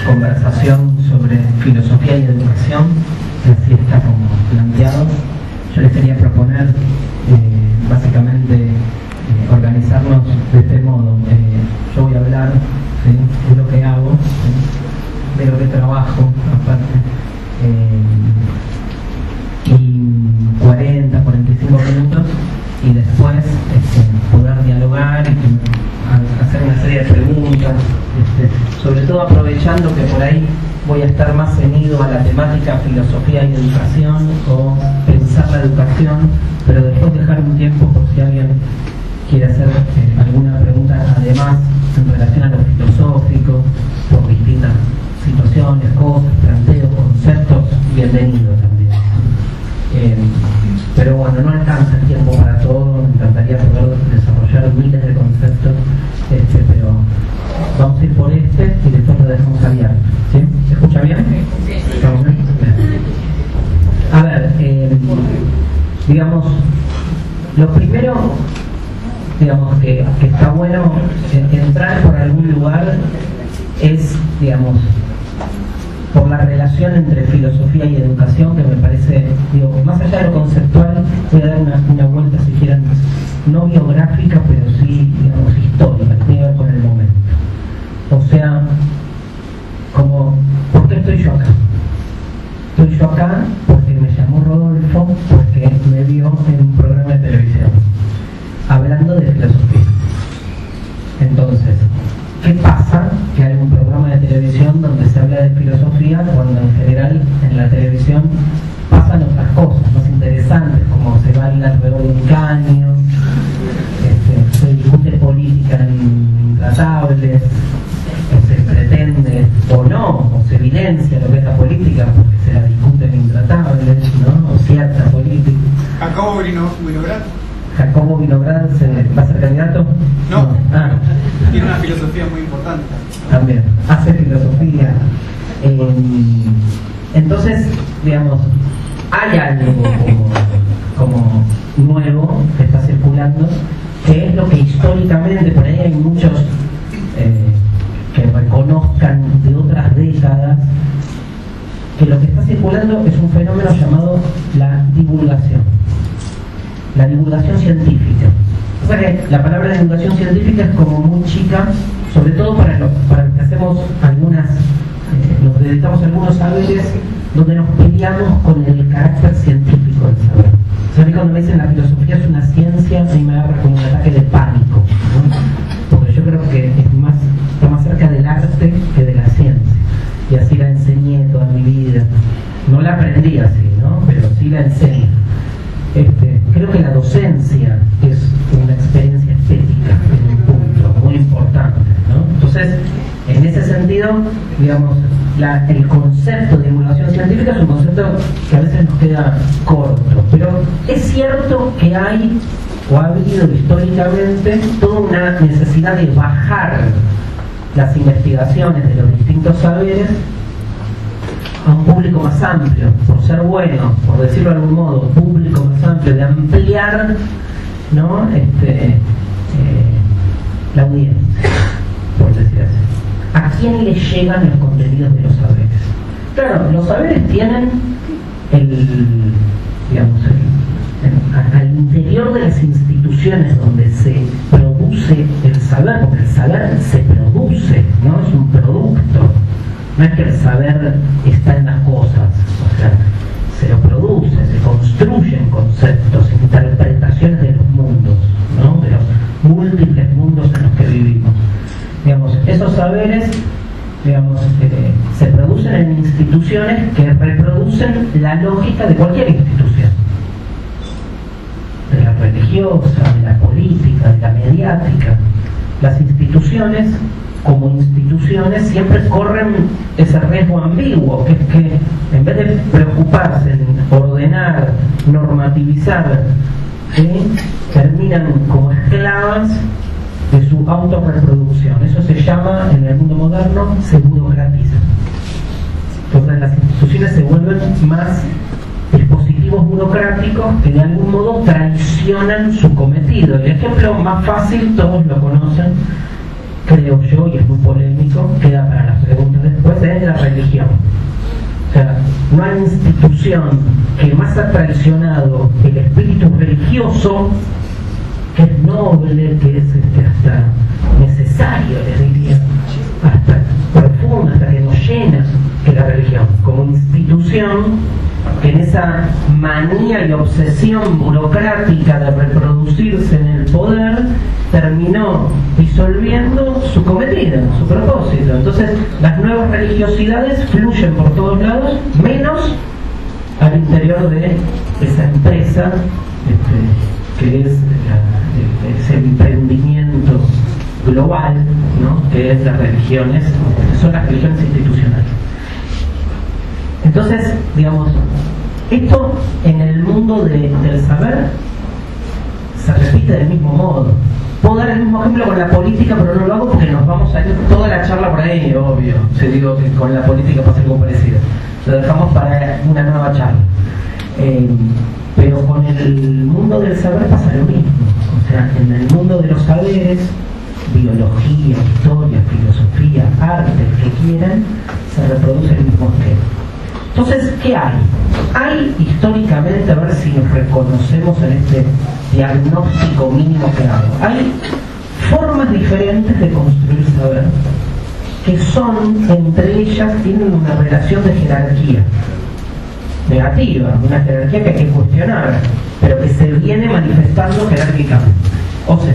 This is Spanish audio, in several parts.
conversación sobre filosofía y educación, así está como planteado. Yo les quería proponer básicamente organizarnos de este modo. Yo voy a hablar, ¿sí?, de lo que hago, ¿sí?, de lo que trabajo aparte, y 40, 45 minutos, y después poder dialogar y hacer una serie de preguntas, sobre todo aprovechando que por ahí voy a estar más ceñido a la temática filosofía y educación o pensar la educación, pero después dejar un tiempo por si alguien quiere hacer alguna pregunta además en relación a lo filosófico, por distintas situaciones, cosas, planteos, conceptos, bienvenido también. Pero bueno, no alcanza el tiempo para todo, me encantaría poder desarrollar miles de conceptos, pero vamos a ir por y después lo dejamos abierto. ¿Sí? ¿Se escucha bien? Sí. ¿Estamos bien? A ver, digamos, lo primero, digamos, que está bueno entrar por algún lugar es, digamos, por la relación entre filosofía y educación, que me parece, digo, más allá de lo conceptual, voy a dar una vuelta, si quieren, no biográfica, pero sí, digamos, histórica, que tiene que ver con el momento. O sea, como, ¿por qué estoy yo acá? Estoy yo acá porque me llamó Rodolfo, porque me vio en un programa de televisión, hablando de filosofía. Entonces, ¿qué pasa? Que hay un programa de televisión donde se habla de filosofía cuando en general en la televisión pasan otras cosas más interesantes, como se baila alrededor de un caño, se discute política en Intratables, o se pretende o no, o se evidencia lo que es la política porque se la discute en Intratables, ¿no? O cierta política. Jacobo Vinograd. ¿Jacobo Vinograd va a ser candidato? No. Tiene una filosofía muy importante. También, hace filosofía. Entonces, digamos, hay algo como nuevo que está circulando, que es lo que históricamente, por ahí hay muchos que reconozcan de otras décadas, que lo que está circulando es un fenómeno llamado la divulgación. La divulgación científica. O sea que la palabra divulgación científica es como muy chica, sobre todo para los que hacemos algunas, nos dedicamos a algunos saberes donde nos peleamos con el carácter científico del saber. O sea, a mí cuando me dicen la filosofía es una ciencia, a mí me agarra como un ataque de pánico, ¿no? Porque yo creo que está más cerca del arte que de la ciencia. Y así la enseñé toda mi vida. No la aprendí así, ¿no? Pero sí la enseño. Creo que la docencia es una experiencia estética en un punto muy importante, ¿no? Entonces, en ese sentido, digamos, el concepto de divulgación científica es un concepto que a veces nos queda corto, pero es cierto que hay, o ha habido históricamente, toda una necesidad de bajar las investigaciones de los distintos saberes a un público más amplio, por ser bueno, por decirlo de algún modo, público más amplio, de ampliar, ¿no? La audiencia, por decir así. ¿A quién le llegan los contenidos de los saberes? Claro, los saberes tienen al interior de las instituciones donde se produce el saber, porque el saber se produce, ¿no? Es un producto. No es que el saber está en las cosas, o sea, se lo produce, se construyen conceptos, interpretaciones de los mundos, ¿no? De los múltiples mundos en los que vivimos. Digamos, esos saberes, digamos, se producen en instituciones que reproducen la lógica de cualquier institución, de la religiosa, de la política, de la mediática. Las instituciones, como instituciones, siempre corren ese riesgo ambiguo, que es que en vez de preocuparse en ordenar, normativizar, ¿sí?, terminan como esclavas de su autorreproducción. Eso se llama, en el mundo moderno, se burocratiza. Entonces las instituciones se vuelven más dispositivos burocráticos que de algún modo traicionan su cometido. El ejemplo más fácil, todos lo conocen, creo yo, y es muy polémico, queda para las preguntas después, es la religión. O sea, no hay institución que más ha traicionado el espíritu religioso, que es noble, que es hasta necesario, les diría, hasta profunda, hasta que nos llena, que la religión, como institución que en esa manía y obsesión burocrática de reproducirse en el poder terminó disolviendo su cometido, su propósito. Entonces las nuevas religiosidades fluyen por todos lados, menos al interior de esa empresa que es ese emprendimiento global, ¿no? Que es las religiones, son las religiones institucionales. Entonces, digamos, esto en el mundo del saber se repite del mismo modo. Puedo dar el mismo ejemplo con la política, pero no lo hago porque nos vamos a ir toda la charla por ahí, obvio. Si digo que con la política pasa algo parecido, lo dejamos para una nueva charla. Pero con el mundo del saber pasa lo mismo. O sea, en el mundo de los saberes, biología, historia, filosofía, arte, el que quieran, se reproduce el mismo esquema. Entonces, ¿qué hay? Hay históricamente, a ver si nos reconocemos en este diagnóstico mínimo que hago, hay formas diferentes de construir saber que son, entre ellas, tienen una relación de jerarquía negativa, una jerarquía que hay que cuestionar, pero que se viene manifestando jerárquicamente. O sea,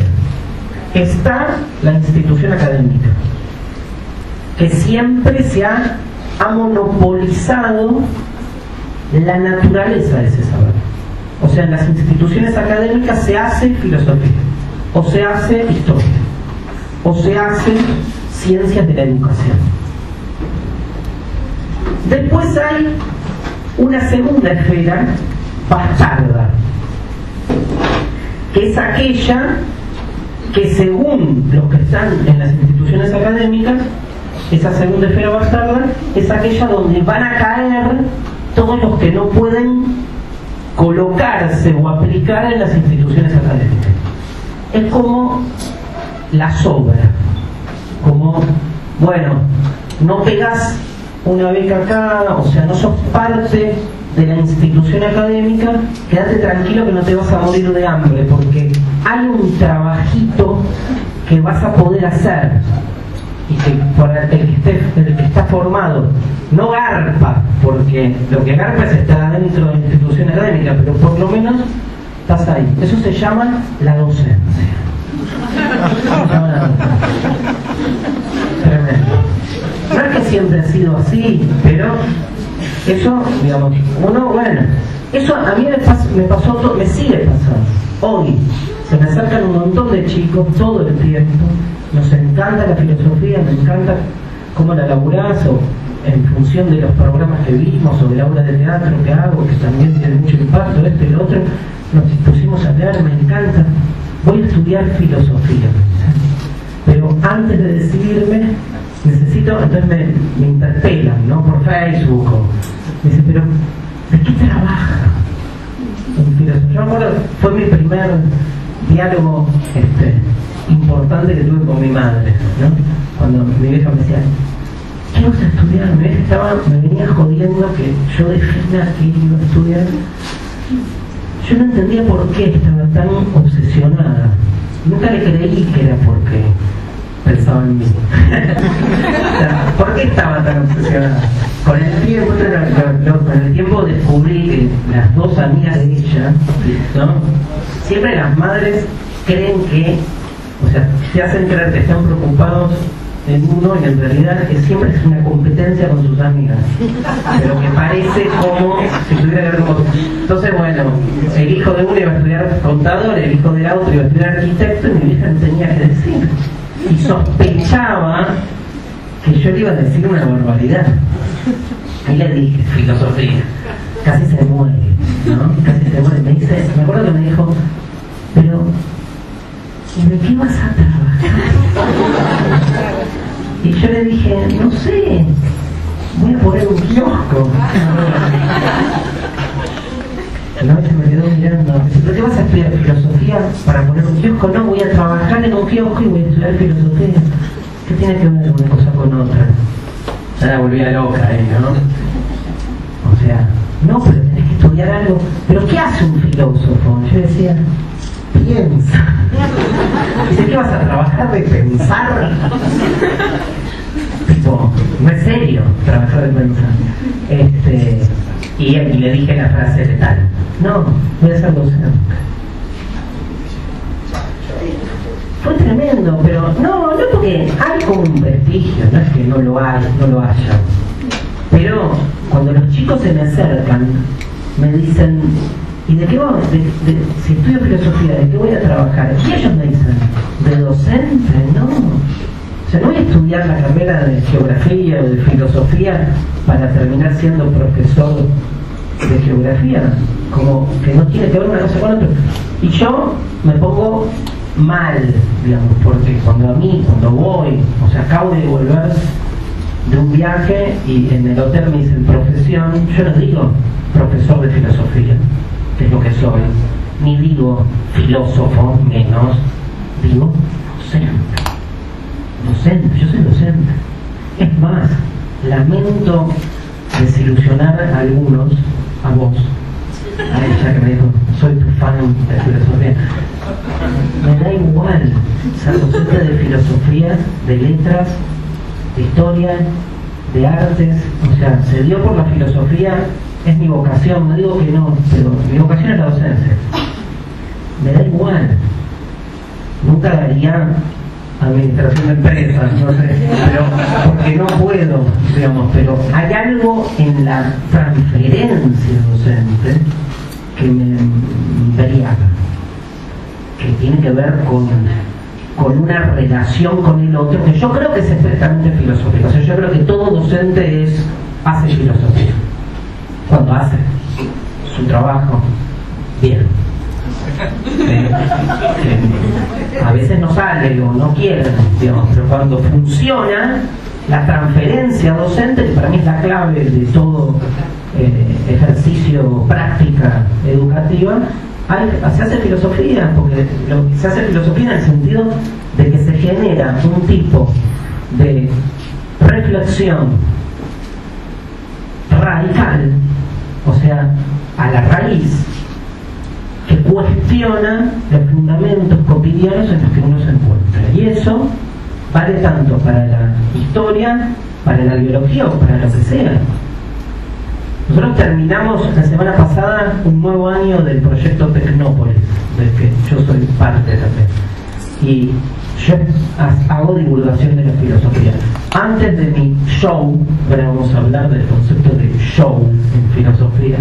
está la institución académica, que siempre se ha monopolizado la naturaleza de ese saber. O sea, en las instituciones académicas se hace filosofía, o se hace historia, o se hace ciencias de la educación. Después hay una segunda esfera bastarda, que es aquella que, según los que están en las instituciones académicas, esa segunda esfera bastarda es aquella donde van a caer todos los que no pueden colocarse o aplicar en las instituciones académicas. Es como la sobra, como, bueno, no pegás una beca acá, o sea, no sos parte de la institución académica, quédate tranquilo que no te vas a morir de hambre, porque hay un trabajito que vas a poder hacer y que por el que está formado no garpa, porque lo que garpa es estar dentro de la institución académica, pero por lo menos estás ahí. Eso se llama la docencia. Tremendo. No es que siempre ha sido así, pero eso, digamos, bueno, eso a mí me pasó, me sigue pasando. Hoy se me acercan un montón de chicos todo el tiempo, nos encanta la filosofía, me encanta cómo la laburás, o en función de los programas que vimos, o de la obra de teatro que hago, que también tiene mucho impacto, esto y lo otro, nos pusimos a leer, me encanta, voy a estudiar filosofía, pero antes de decidirme, necesito, entonces me interpelan, ¿no? Por Facebook, me dicen, pero ¿de qué trabaja en filosofía? Yo me acuerdo, fue mi primer diálogo importante que tuve con mi madre, ¿no? Cuando mi vieja me decía, ¿qué vas a estudiar? Mi vieja me venía jodiendo que yo defina qué iba a estudiar. Yo no entendía por qué estaba tan obsesionada. Nunca le creí que era porque pensaba en mí. O sea, ¿por qué estaba tan obsesionada? Con el tiempo descubrí que las dos amigas de ella, ¿no? Siempre las madres creen que, o sea, se hacen creer que están preocupados en uno, y en realidad siempre es una competencia con sus amigas, pero que parece como si tuviera que ver con... Entonces, bueno, el hijo de uno iba a estudiar contador, el hijo de la otra iba a estudiar arquitecto, y mi vieja no tenía que decir, y sospechaba que yo le iba a decir una barbaridad. Y le dije, filosofía, casi se muere, ¿no? Casi se muere. Me acuerdo que me dijo, pero ¿y de qué vas a trabajar? Y yo le dije, no sé, voy a poner un kiosco. La vez me quedó mirando, ¿pero qué vas a estudiar filosofía para poner un kiosco? No, voy a trabajar en un kiosco y voy a estudiar filosofía. ¿qué tiene que ver una cosa con otra? Ya la volvía loca, ¿no? O sea, no, pero tenés que estudiar algo. ¿Pero qué hace un filósofo? Yo decía, piensa. Dice, ¿qué vas a trabajar de pensar? Tipo, no es serio trabajar de pensar. Y le dije la frase letal. No, voy a ser docente. Fue tremendo, pero no porque hay como un prestigio, no es que no lo haya. Pero cuando los chicos se me acercan, me dicen, ¿y de qué voy? Si estudio filosofía, ¿de qué voy a trabajar? Y ellos me dicen, ¿de docente? No. O sea, no voy a estudiar la carrera de geografía o de filosofía para terminar siendo profesor de geografía, como que no tiene que ver una cosa con otra. Y yo me pongo mal, digamos, porque cuando voy, o sea, acabo de volver de un viaje y en el hotel me dicen profesión, yo no digo profesor de filosofía, que es lo que soy, ni digo filósofo, menos, digo docente, yo soy docente. Es más, lamento desilusionar a algunos, a vos, a ella que me dijo, soy tu fan de filosofía. Me da igual ser docente de filosofía, de letras, de historia, de artes, o sea, se dio por la filosofía, es mi vocación, no digo que no, pero mi vocación es la docencia. Me da igual. Nunca daría administración de empresas, no sé, pero porque no puedo, digamos, pero hay algo en la transferencia docente que me embriaga, que tiene que ver con una relación con el otro, que yo creo que es estrictamente filosófica. O sea, yo creo que todo docente hace filosofía. Cuando hace su trabajo bien. A veces no sale o no quiere, digamos, pero cuando funciona, la transferencia docente, que para mí es la clave de todo ejercicio, práctica educativa, se hace filosofía, porque se hace filosofía en el sentido de que se genera un tipo de reflexión radical, o sea, a la raíz, que cuestiona los fundamentos cotidianos en los que uno se encuentra. Y eso vale tanto para la historia, para la biología o para lo que sea. Nosotros terminamos la semana pasada un nuevo año del proyecto Tecnópolis, del que yo soy parte también. Y yo hago divulgación de la filosofía. Antes de mi show, ahora vamos a hablar del concepto de show en filosofía,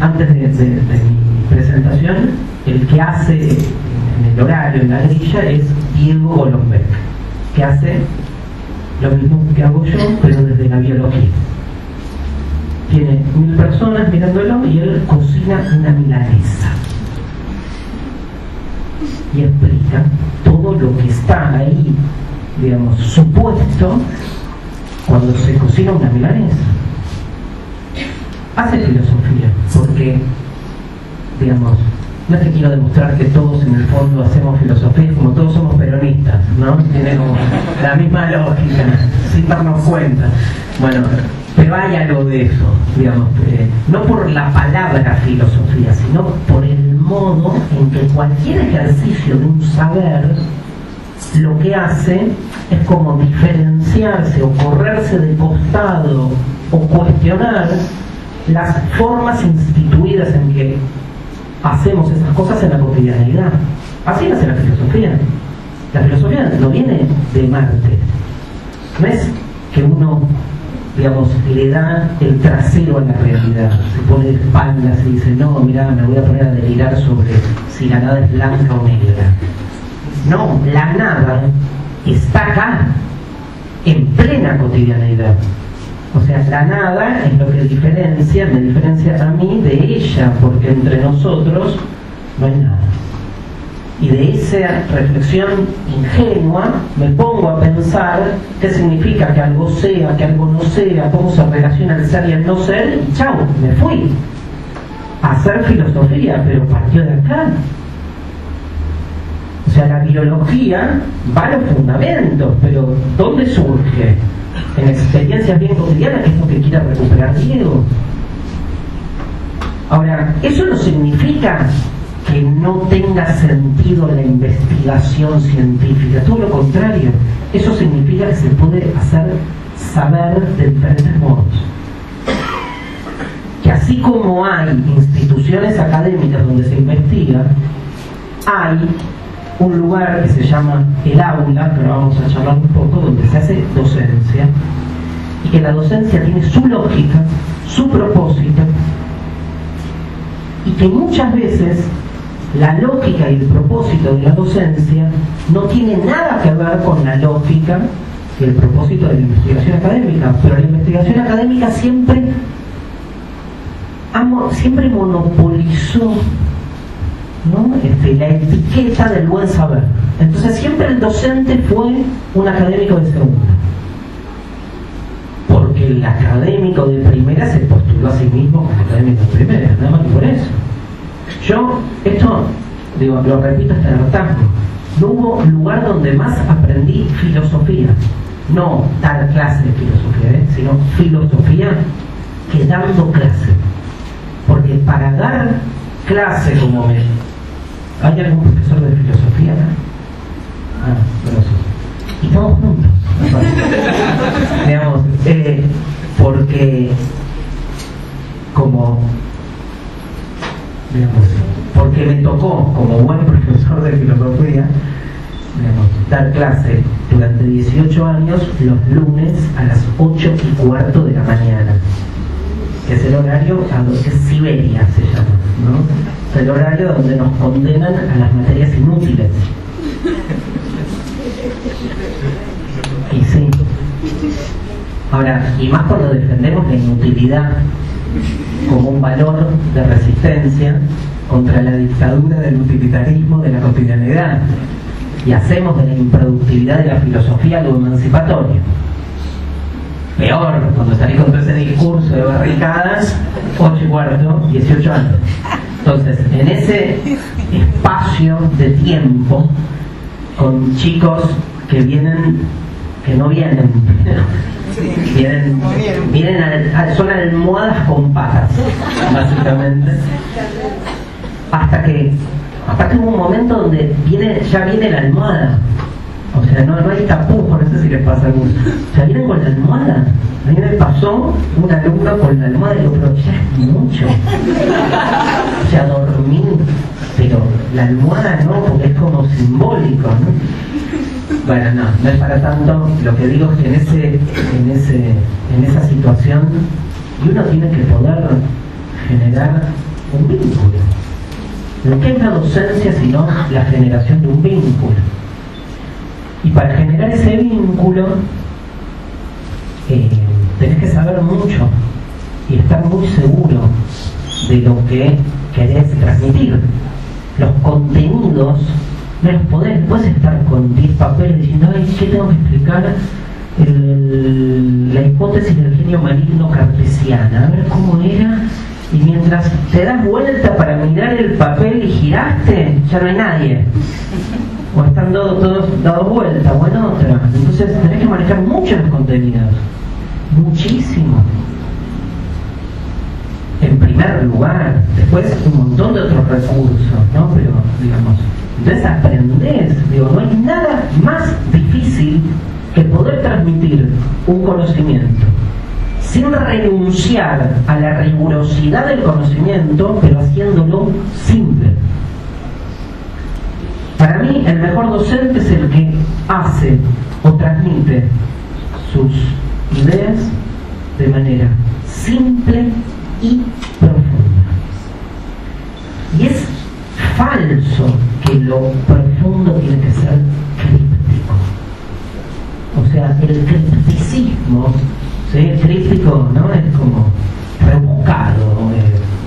antes de mi presentación, el que hace en el horario, en la grilla, es Diego Golombek, que hace lo mismo que hago yo, pero desde la biología. Tiene 1000 personas mirándolo y él cocina una milanesa y explica todo lo que está ahí, digamos, supuesto cuando se cocina una milanesa. Hace filosofía, porque, digamos, no es que quiero demostrar que todos en el fondo hacemos filosofía, como todos somos peronistas, ¿no? Tiene como la misma lógica, sin darnos cuenta. Bueno, pero hay algo de eso, digamos, no por la palabra filosofía, sino por el modo en que cualquier ejercicio de un saber lo que hace es como diferenciarse o correrse de costado o cuestionar las formas instituidas en que hacemos esas cosas en la cotidianidad. Así nace la filosofía. La filosofía no viene de Marte. No es que uno, digamos, le da el trasero a la realidad, se pone de espaldas y dice, no, mirá, me voy a poner a delirar sobre si la nada es blanca o negra. No, la nada está acá, en plena cotidianeidad. O sea, la nada es lo que me diferencia a mí de ella, porque entre nosotros no hay nada. Y de esa reflexión ingenua me pongo a pensar qué significa que algo sea, que algo no sea, cómo se relaciona el ser y el no ser, y chau, me fui a hacer filosofía, pero partió de acá. O sea, la biología va a los fundamentos, pero ¿dónde surge? En experiencias bien cotidianas, que es lo que quiere recuperar Diego. Ahora, eso no significa que no tenga sentido la investigación científica, todo lo contrario, eso significa que se puede hacer saber de diferentes modos. Que así como hay instituciones académicas donde se investiga, hay un lugar que se llama el aula, pero vamos a charlar un poco, donde se hace docencia, y que la docencia tiene su lógica, su propósito, y que muchas veces la lógica y el propósito de la docencia no tiene nada que ver con la lógica y el propósito de la investigación académica, pero la investigación académica siempre monopolizó, ¿no? La etiqueta del buen saber. Entonces siempre el docente fue un académico de segunda, porque el académico de primera se postuló a sí mismo como académico de primera, nada más que por eso. Yo, esto, digo, lo repito hasta el hartazgo, no hubo lugar donde más aprendí filosofía, no dar clase de filosofía, sino filosofía, que dando clase. Porque para dar clase como me... ¿Hay algún profesor de filosofía acá? Ah, gracias. Y todos juntos. Digamos, porque como... digamos, porque me tocó como buen profesor de filosofía, digamos, dar clase durante 18 años los lunes a las 8:15 de la mañana, que es el horario, que es Siberia se llama, ¿no? Es el horario donde nos condenan a las materias inútiles. Y sí. Ahora, y más cuando defendemos la inutilidad como un valor de resistencia contra la dictadura del utilitarismo de la cotidianidad, y hacemos de la improductividad de la filosofía algo emancipatorio. Peor, cuando salí con todo ese discurso de barricadas, 8:15, 18 años. Entonces, en ese espacio de tiempo, con chicos que no vienen, son almohadas con patas, básicamente, hasta que hubo un momento donde ya viene la almohada. O sea, no hay tapujos, no sé si les pasa a algunos. O sea, vienen con la almohada. A mí me pasó un alumno con la almohada y digo, pero ya es mucho. O sea, dormí, pero la almohada no, porque es como simbólico, ¿no? Bueno, no es para tanto. Lo que digo es que en esa situación, y uno tiene que poder generar un vínculo. Lo que es la docencia sino la generación de un vínculo. Y para generar ese vínculo tenés que saber mucho y estar muy seguro de lo que querés transmitir. Los contenidos no los puedes estar con 10 papeles diciendo, ay, ¿qué tengo que explicar? La hipótesis del genio maligno cartesiana, a ver cómo era. Y mientras te das vuelta para mirar el papel y giraste, ya no hay nadie. O están todos dados vuelta, o en otra. Entonces tenés que manejar muchos contenidos. Muchísimo. En primer lugar. Después un montón de otros recursos, ¿no? Pero, digamos, entonces aprendés. Digo, no hay nada más difícil que poder transmitir un conocimiento sin renunciar a la rigurosidad del conocimiento, pero haciéndolo simple. Para mí, el mejor docente es el que hace o transmite sus ideas de manera simple y profunda. Y es falso que lo profundo tiene que ser críptico. O sea, el cripticismo, ¿sí? El críptico, ¿no? Es como rebuscado,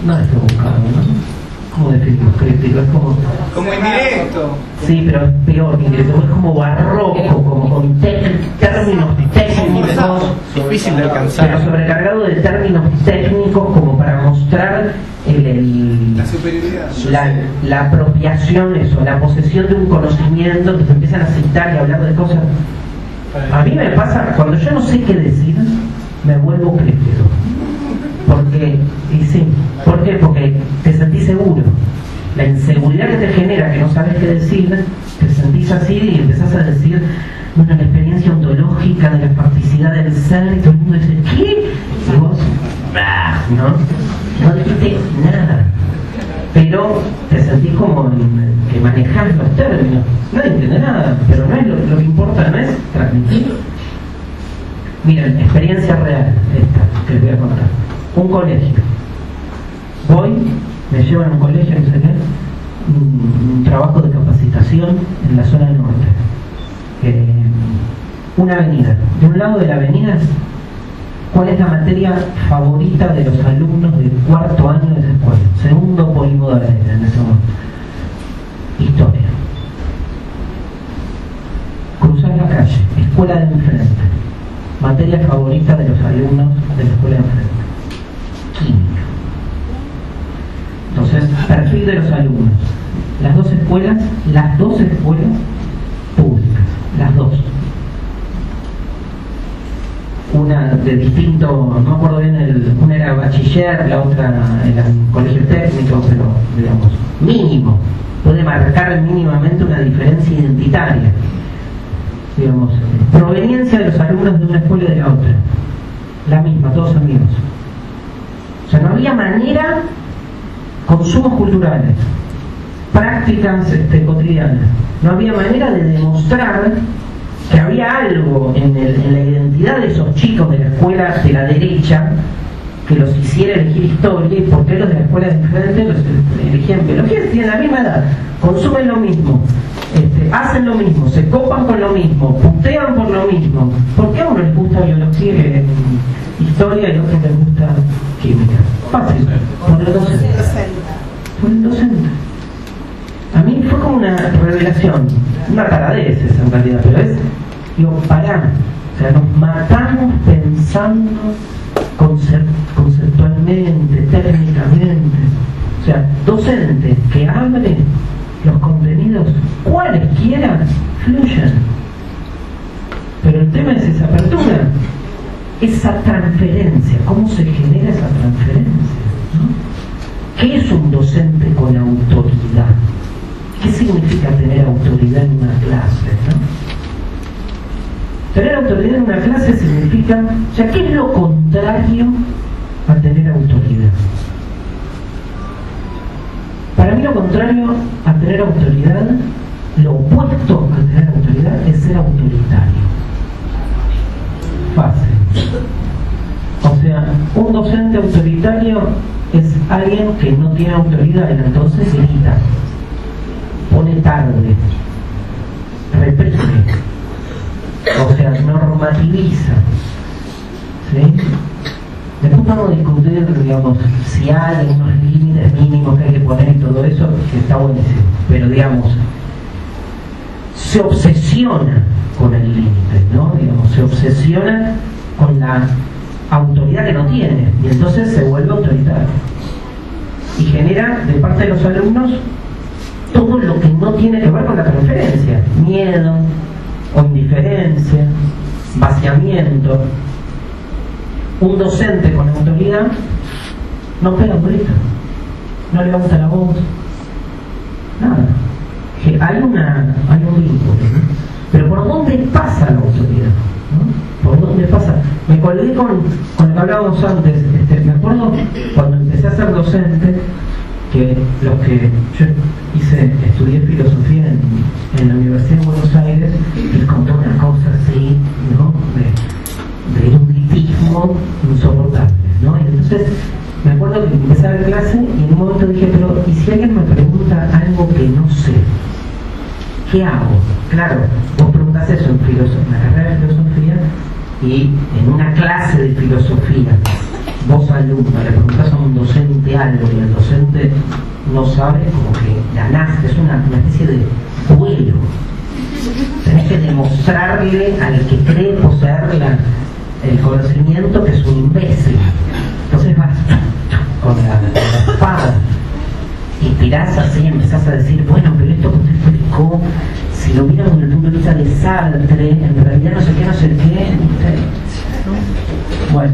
no es rebuscado, ¿no? ¿Cómo definimos críptico? Es como indirecto. Sí, pero es peor que indirecto, es como barroco, como con términos técnicos difícil de alcanzar. Pero sobrecargado de términos técnicos como para mostrar la superioridad. La apropiación, eso, la posesión de un conocimiento, que se empiezan a citar y a hablar de cosas. A mí me pasa, cuando yo no sé qué decir, me vuelvo crítico. Porque, y sí, ¿por qué? Porque te sentís seguro. La inseguridad que te genera, que no sabes qué decir, te sentís así y empezás a decir, bueno, la experiencia ontológica de la facticidad del ser, y todo el mundo dice, ¿qué? Y vos, no dijiste nada. Pero te sentís como que manejás los términos. Nadie entiende nada, pero no es lo que importa, no es transmitir. Miren, experiencia real, esta que les voy a contar. Un colegio. Voy, me llevan a un colegio, no sé qué, un trabajo de capacitación en la zona norte. Una avenida. De un lado de la avenida, ¿cuál es la materia favorita de los alumnos del cuarto año de esa escuela? Segundo polígono en ese momento. Historia. Cruzar la calle, escuela de enfrente. Materia favorita de los alumnos de la escuela de enfrente. Química. Entonces, perfil de los alumnos. Las dos escuelas públicas, las dos. Una de distinto, no me acuerdo bien, una era bachiller, la otra era un colegio técnico, pero digamos, mínimo. Puede marcar mínimamente una diferencia identitaria. Digamos, proveniencia de los alumnos de una escuela y de la otra. La misma, todos amigos. O sea, no había manera, consumos culturales, prácticas cotidianas, no había manera de demostrar que había algo en la identidad de esos chicos de la escuela de la derecha que los hiciera elegir historia, y por qué los de la escuela de enfrente los elegían biología. Tienen la misma edad, consumen lo mismo, hacen lo mismo, se copan con lo mismo, putean por lo mismo. ¿Por qué a uno les gusta biología, historia, y a otro les gusta química? Fácil, por el docente. Por el docente. A mí fue como una revelación, una taradez esa en realidad, pero es, digo, pará, o sea, nos matamos pensando conceptualmente, técnicamente. O sea, docente que abre los contenidos, cualesquiera, fluyen. Pero el tema es esa apertura, esa transferencia, cómo se genera esa transferencia, ¿no? ¿Qué es un docente con autoridad? ¿Qué significa tener autoridad en una clase, ¿no? Tener autoridad en una clase significa, o sea, ¿qué es lo contrario a tener autoridad? Para mí lo contrario a tener autoridad, lo opuesto a tener autoridad es ser autoritario. Fácil. O sea, un docente autoritario es alguien que no tiene autoridad y entonces grita, pone tarde, reprime, o sea, normativiza, ¿sí? Después vamos a discutir, digamos, si hay unos límites mínimos que hay que poner y todo eso, que está buenísimo, pero digamos, se obsesiona con el límite, ¿no? Digamos, se obsesiona con la autoridad que no tiene, y entonces se vuelve autoritario. Y genera, de parte de los alumnos, todo lo que no tiene que ver con la transferencia: miedo o indiferencia, vaciamiento. Un docente con autoridad no pega un grito, no levanta la voz, nada. Hay un vínculo. Pero ¿por dónde pasa la autoridad? ¿No? ¿Por dónde pasa? Me colgué con lo que hablábamos antes. Me acuerdo cuando empecé a ser docente, que los que yo estudié filosofía en la Universidad de Buenos Aires, les conté una cosa así, ¿no? de eruditismo insoportable, ¿no? Y entonces me acuerdo que empecé a dar clase y en un momento dije, pero ¿y si alguien me pregunta algo que no sé? ¿Qué hago? Claro, vos preguntás eso en la carrera de filosofía, y en una clase de filosofía, vos alumno, le preguntás a un docente algo y el docente no sabe, como que ganaste, es una especie de duelo. Tenés que demostrarle al que cree poseer el conocimiento que es un imbécil. Entonces vas con la espada y tirás así, empezás a decir, bueno, pero esto que usted explicó, si lo miramos desde el punto de vista de Sartre, en realidad no sé qué, bueno,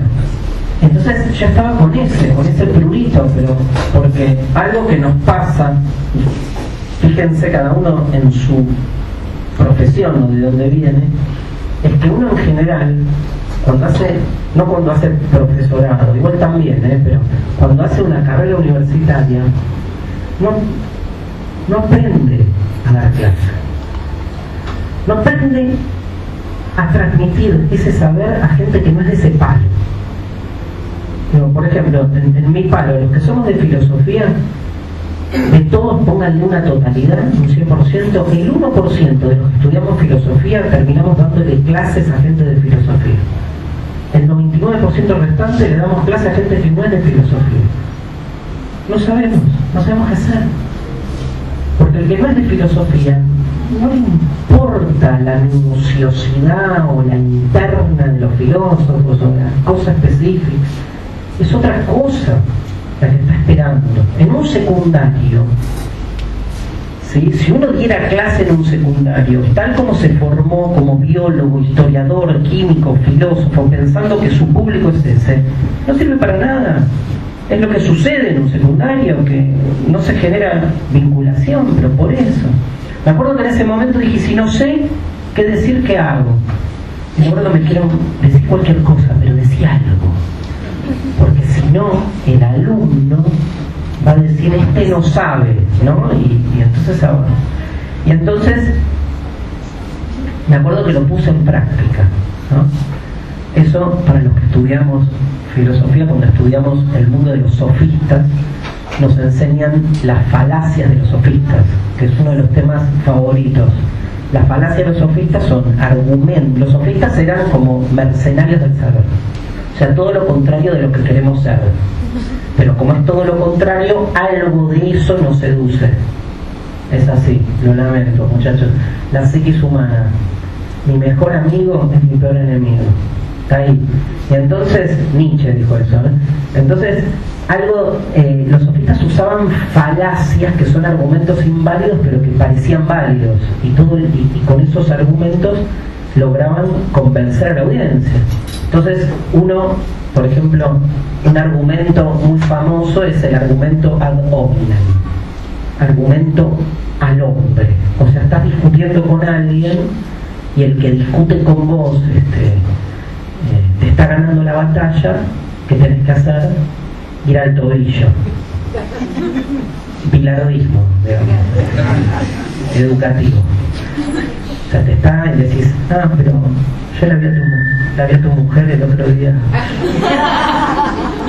entonces ya estaba con ese prurito, pero porque algo que nos pasa, fíjense cada uno en su profesión o de dónde viene, es que uno en general, no cuando hace profesorado, igual también, pero cuando hace una carrera universitaria, no aprende a dar clase, no aprende a transmitir ese saber a gente que no es de ese palo. Pero, por ejemplo, en mi palo, los que somos de filosofía, de todos pónganle una totalidad, un 100%, el 1% de los que estudiamos filosofía terminamos dándole clases a gente de filosofía. El 99% restante le damos clases a gente que no es de filosofía. No sabemos qué hacer. Porque el que no es de filosofía no le importa la minuciosidad o la interna de los filósofos o la cosa específica. Es otra cosa la que está esperando. En un secundario, ¿sí? Si uno diera clase en un secundario, tal como se formó como biólogo, historiador, químico, filósofo, pensando que su público es ese, no sirve para nada. Es lo que sucede en un secundario, que no se genera vinculación, pero por eso. Me acuerdo que en ese momento dije, si no sé qué decir, ¿qué hago? Y me acuerdo que me quiero decir cualquier cosa, pero decía algo. Porque si no, el alumno va a decir, este no sabe, ¿no? Y entonces ahora. Y entonces, me acuerdo que lo puse en práctica, ¿no? Eso para los que estudiamos filosofía, cuando estudiamos el mundo de los sofistas, nos enseñan las falacias de los sofistas, que es uno de los temas favoritos. Las falacias de los sofistas son argumentos. Los sofistas eran como mercenarios del saber, o sea, todo lo contrario de lo que queremos ser. Pero como es todo lo contrario, algo de eso nos seduce. Es así, lo lamento, muchachos. La psiquis humana. Mi mejor amigo es mi peor enemigo. Está ahí. Y entonces, Nietzsche dijo eso, ¿eh? Entonces, los sofistas usaban falacias que son argumentos inválidos, pero que parecían válidos. Y con esos argumentos lograban convencer a la audiencia. Entonces, por ejemplo, un argumento muy famoso es el argumento ad hominem, argumento al hombre. O sea, estás discutiendo con alguien y el que discute con vos te está ganando la batalla. ¿Qué tenés que hacer? Ir al tobillo. Bilardismo, digamos, educativo. O sea, y decís, pero yo la vi a tu mujer el otro día.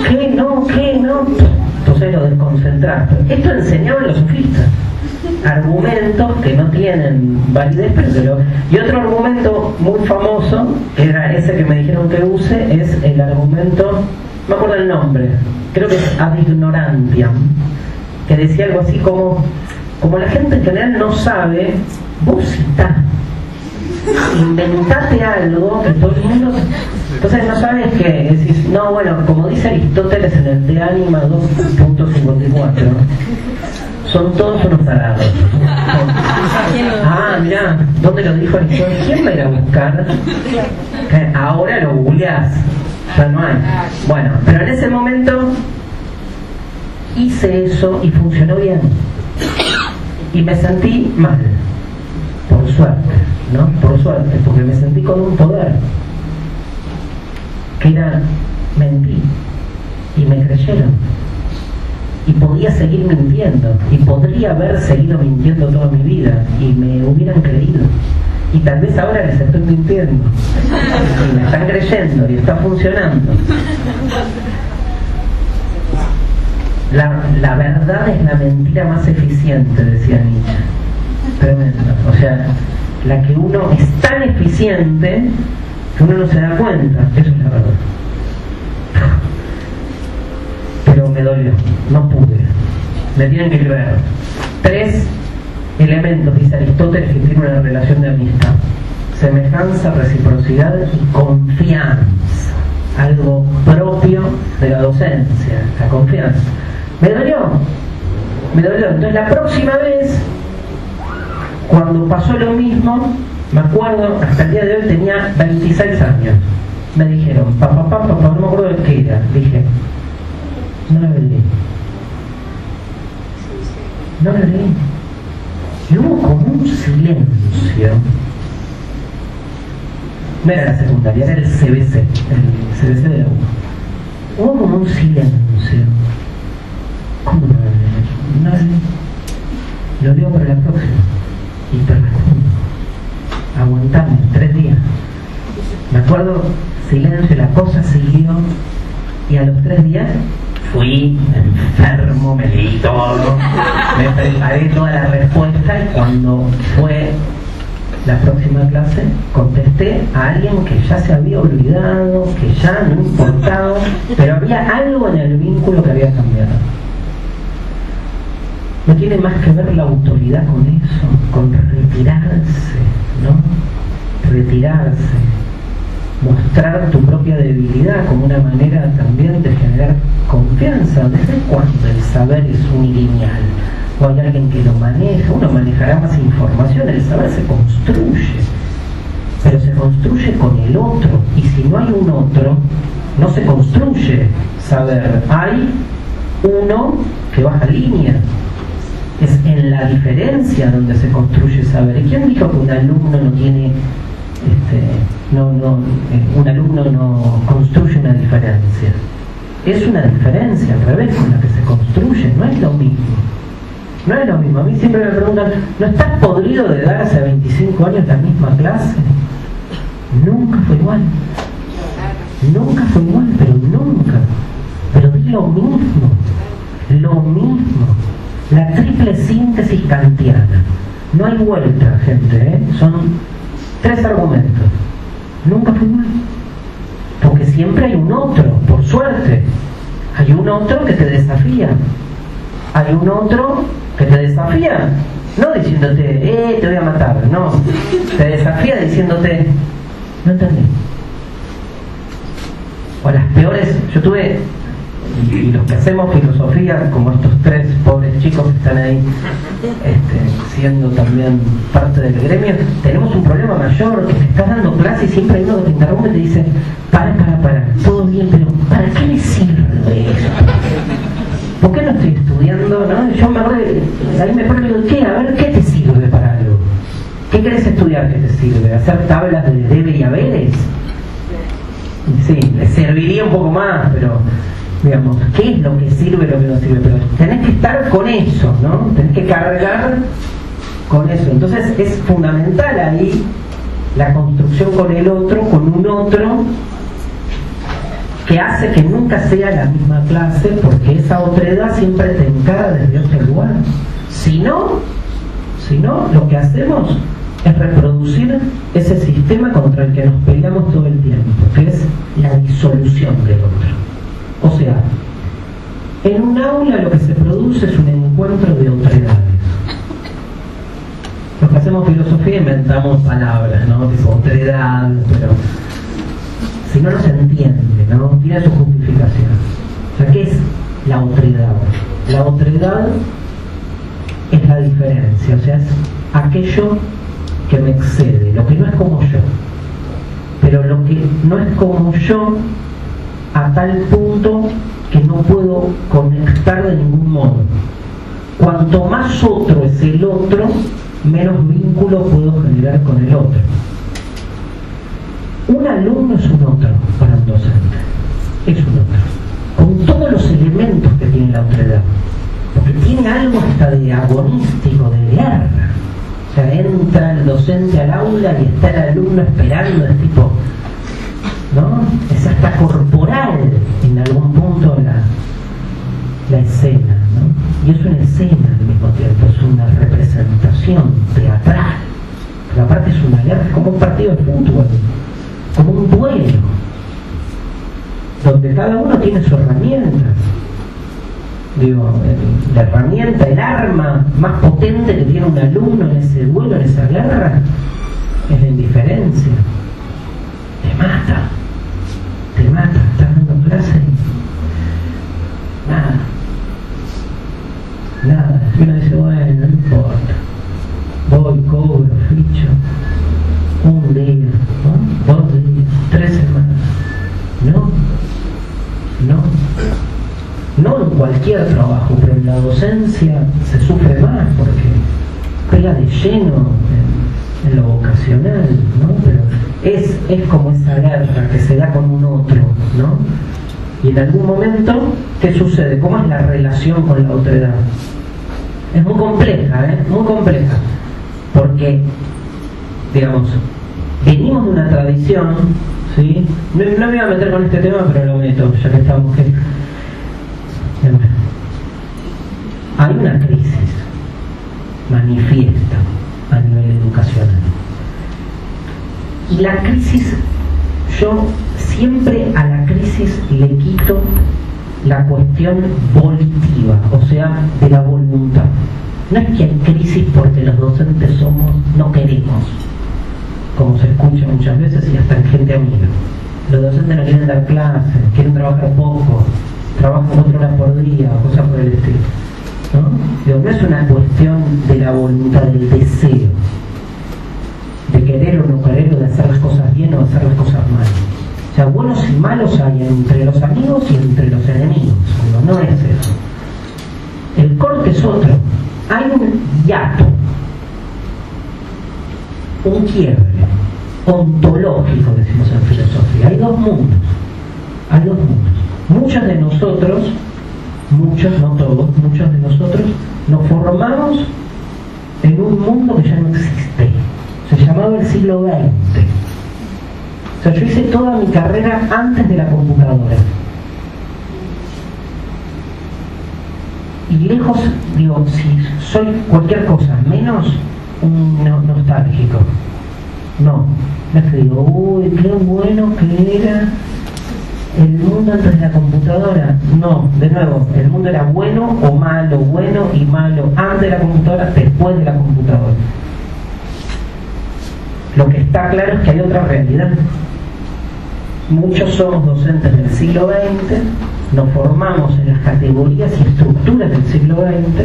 ¿Qué? No. Entonces lo desconcentrás. Esto enseñaban los sofistas. Argumentos que no tienen validez, pero y otro argumento muy famoso, que era ese que me dijeron que use, es el argumento, no me acuerdo el nombre, creo que es ad ignorantiam, que decía algo así como la gente en general no sabe, vos citá, inventate algo que todo el mundo, entonces no sabes qué, decís, no, bueno, como dice Aristóteles en el De Anima 2.54, son todos unos tarados. Mirá, ¿dónde lo dijo Aristóteles? ¿Quién va a ir a buscar? Ahora lo googleás, ya no hay. Bueno, pero en ese momento hice eso y funcionó bien. Y me sentí mal, por suerte, ¿no? Por suerte, porque me sentí con un poder, que era mentir, y me creyeron. Y podía seguir mintiendo, y podría haber seguido mintiendo toda mi vida, y me hubieran creído. Y tal vez ahora les estoy mintiendo, y me están creyendo, y está funcionando. La verdad es la mentira más eficiente, decía Nietzsche. Tremendo. O sea, la que uno es tan eficiente que uno no se da cuenta. Eso es la verdad. Pero me dolió, no pude. Me tienen que creer. 3 elementos, dice Aristóteles, que tienen una relación de amistad: semejanza, reciprocidad y confianza. algo propio de la docencia, la confianza. Me dolió. Entonces la próxima vez, cuando pasó lo mismo, me acuerdo, hasta el día de hoy tenía 26 años. Me dijeron, papá, no me acuerdo de qué era. Dije, no lo leí. Y hubo como un silencio. No era la secundaria, era el CBC, de la U. Hubo como un silencio. ¿Cómo no lo leí? No lo leí. Lo leo para la próxima. Y te respondo. Aguantame, 3 días. Me acuerdo, silencio, la cosa siguió. Y a los 3 días fui enfermo, me leí todo, me preparé toda la respuesta y cuando fue la próxima clase contesté a alguien que ya se había olvidado, que ya no importaba, pero había algo en el vínculo que había cambiado. No tiene más que ver la autoridad con eso, con retirarse, ¿no? Retirarse. Mostrar tu propia debilidad como una manera también de generar confianza. ¿Desde cuándo el saber es unilineal? O hay alguien que lo maneja, uno manejará más información, el saber se construye, pero se construye con el otro, y si no hay un otro, no se construye saber, hay uno que baja línea. Es en la diferencia donde se construye saber. ¿Y quién dijo que un alumno no tiene un alumno no construye una diferencia? Es una diferencia al revés con la que se construye, no es lo mismo. A mí siempre me preguntan, ¿no estás podrido de dar hace 25 años la misma clase? Nunca fue igual, pero nunca. Pero di lo mismo. La triple síntesis kantiana. No hay vuelta, gente, ¿eh? Son 3 argumentos. Nunca fue igual. Porque siempre hay un otro, por suerte. Hay un otro que te desafía. Hay un otro que te desafía. No diciéndote, te voy a matar. No. Te desafía diciéndote, no entendí. O las peores, yo tuve, y los que hacemos filosofía, como estos 3 pobres chicos que están ahí siendo también parte del gremio, tenemos un problema mayor, que te estás dando clase y siempre hay uno que te interrumpe y te dice, para, todo bien, pero ¿para qué me sirve esto? ¿Por qué no estoy estudiando? ¿No? Yo ahí me pregunto, ¿qué? A ver, ¿qué te sirve para algo? ¿Qué querés estudiar que te sirve? ¿Hacer tablas de debe y haberes? Sí, le serviría un poco más, pero digamos, ¿qué es lo que sirve y lo que no sirve? Pero tenés que estar con eso, ¿no? Tenés que cargar con eso. Entonces es fundamental ahí la construcción con el otro, con un otro que hace que nunca sea la misma clase, porque esa otredad siempre te encara desde otro lugar. Si no, lo que hacemos es reproducir ese sistema contra el que nos peleamos todo el tiempo, que es la disolución del otro. O sea, en un aula lo que se produce es un encuentro de otredades. Los que hacemos filosofía inventamos palabras, ¿no? Tipo otredad, pero si no se entiende, ¿no? Tiene su justificación. O sea, ¿qué es la otredad? La otredad es la diferencia, o sea, es aquello que me excede, lo que no es como yo. Pero lo que no es como yo a tal punto que no puedo conectar de ningún modo. Cuanto más otro es el otro, menos vínculo puedo generar con el otro. Un alumno es un otro para un docente. Es un otro. Con todos los elementos que tiene la otredad. Porque tiene algo hasta de agonístico, de guerra. O sea, entra el docente al aula y está el alumno esperando, es tipo, ¿no? Es hasta corporal en algún punto la escena, ¿no? Y es una escena al mismo tiempo, es una representación teatral. Pero aparte es una guerra, es como un partido de fútbol, como un duelo, donde cada uno tiene su herramienta. Digo, la herramienta, el arma más potente que tiene un alumno en ese duelo, en esa guerra, es la indiferencia. Te mata. cualquier trabajo, pero en la docencia se sufre más porque pega de lleno en lo vocacional, ¿no? Pero es como esa guerra que se da con un otro, ¿no? Y en algún momento, ¿qué sucede? ¿Cómo es la relación con la otredad? Es muy compleja, muy compleja, porque, digamos, venimos de una tradición, ¿sí? No me voy a meter con este tema, pero lo meto, ya que estamos. Hay una crisis manifiesta a nivel educacional. Y la crisis, yo siempre a la crisis le quito la cuestión volitiva, o sea, de la voluntad. No es que hay crisis porque los docentes no queremos, como se escucha muchas veces y hasta en gente amiga. Los docentes no quieren dar clases, quieren trabajar poco, trabajan 4 horas por día, cosas por el estilo, ¿no? No es una cuestión de la voluntad, del deseo, de querer o no querer, o de hacer las cosas bien o de hacer las cosas mal. O sea, buenos y malos hay entre los amigos y entre los enemigos. No es eso. El corte es otro. Hay un hiato, un quiebre ontológico, decimos en filosofía. Hay dos mundos. Muchos de nosotros, muchos, no todos, muchos de nosotros nos formamos en un mundo que ya no existe. Se llamaba el siglo XX. O sea, yo hice toda mi carrera antes de la computadora. Y lejos, digo, si soy cualquier cosa, menos un nostálgico. No es que digo, uy, qué bueno que era el mundo antes de la computadora. No, de nuevo, el mundo era bueno o malo, bueno y malo, antes de la computadora, después de la computadora. Lo que está claro es que hay otra realidad. Muchos somos docentes del siglo XX, nos formamos en las categorías y estructuras del siglo XX,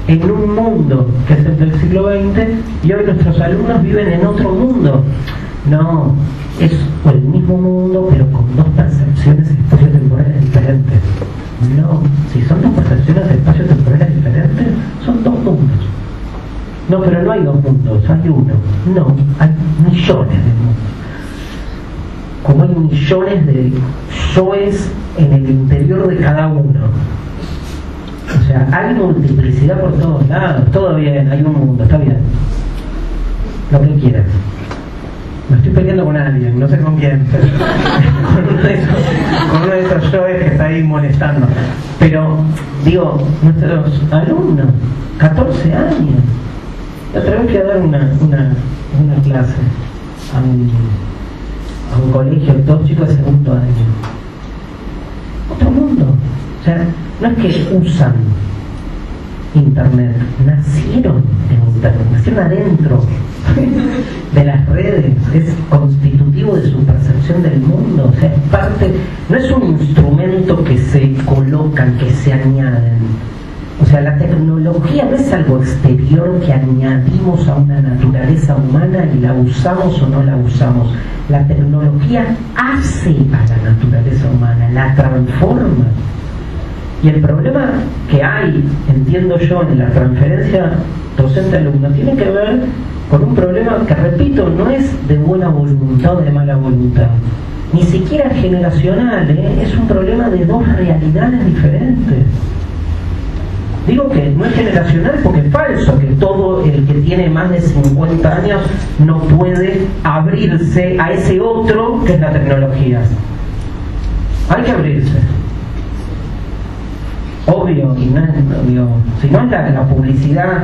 en un mundo que es el del siglo XX, y hoy nuestros alumnos viven en otro mundo. No, es el mismo mundo, pero con dos percepciones espaciotemporales diferentes. No, si son dos percepciones espaciotemporales diferentes, son dos mundos. No, pero no hay dos mundos, hay uno. No, hay millones de mundos. Como hay millones de yoes en el interior de cada uno. O sea, hay multiplicidad por todos lados. Todo bien, hay un mundo, está bien. Lo que quieras. Me estoy peleando con alguien, no sé con quién, pero con uno de esos yoes que está ahí molestando. Pero, digo, nuestros alumnos, 14 años. La otra vez fui a dar una clase a un colegio, 2 chicos de segundo año. Otro mundo. O sea, no es que usan internet, nacieron en internet, nacieron adentro de las redes, es constitutivo de su percepción del mundo. O sea, es parte, no es un instrumento que se colocan, que se añaden. O sea, la tecnología no es algo exterior que añadimos a una naturaleza humana y la usamos o no la usamos. La tecnología hace a la naturaleza humana, la transforma. Y el problema que hay, entiendo yo, en la transferencia docente-alumno, tiene que ver con un problema que, repito, no es de buena voluntad o de mala voluntad. Ni siquiera generacional, es un problema de dos realidades diferentes. Digo que no es generacional porque es falso que todo el que tiene más de 50 años no puede abrirse a ese otro que es la tecnología. Hay que abrirse. Obvio, y no es obvio. Si no es la publicidad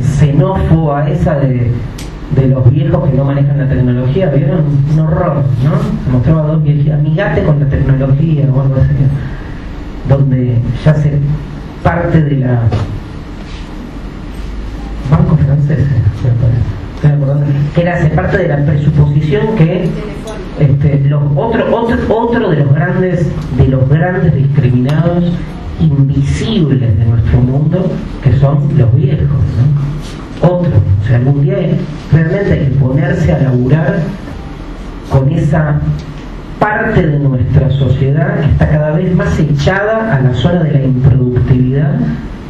xenófoba esa de los viejos que no manejan la tecnología, vieron un horror, ¿no? Se mostraba a 2 viejitas, amigate con la tecnología o algo así, donde ya se parte de la bancos franceses, estoy acordando, que era parte de la presuposición que otro de los grandes discriminados invisibles de nuestro mundo, que son los viejos, ¿no? Otro, o sea, algún día realmente hay que ponerse a laburar con esa parte de nuestra sociedad que está cada vez más echada a la zona de la improductividad,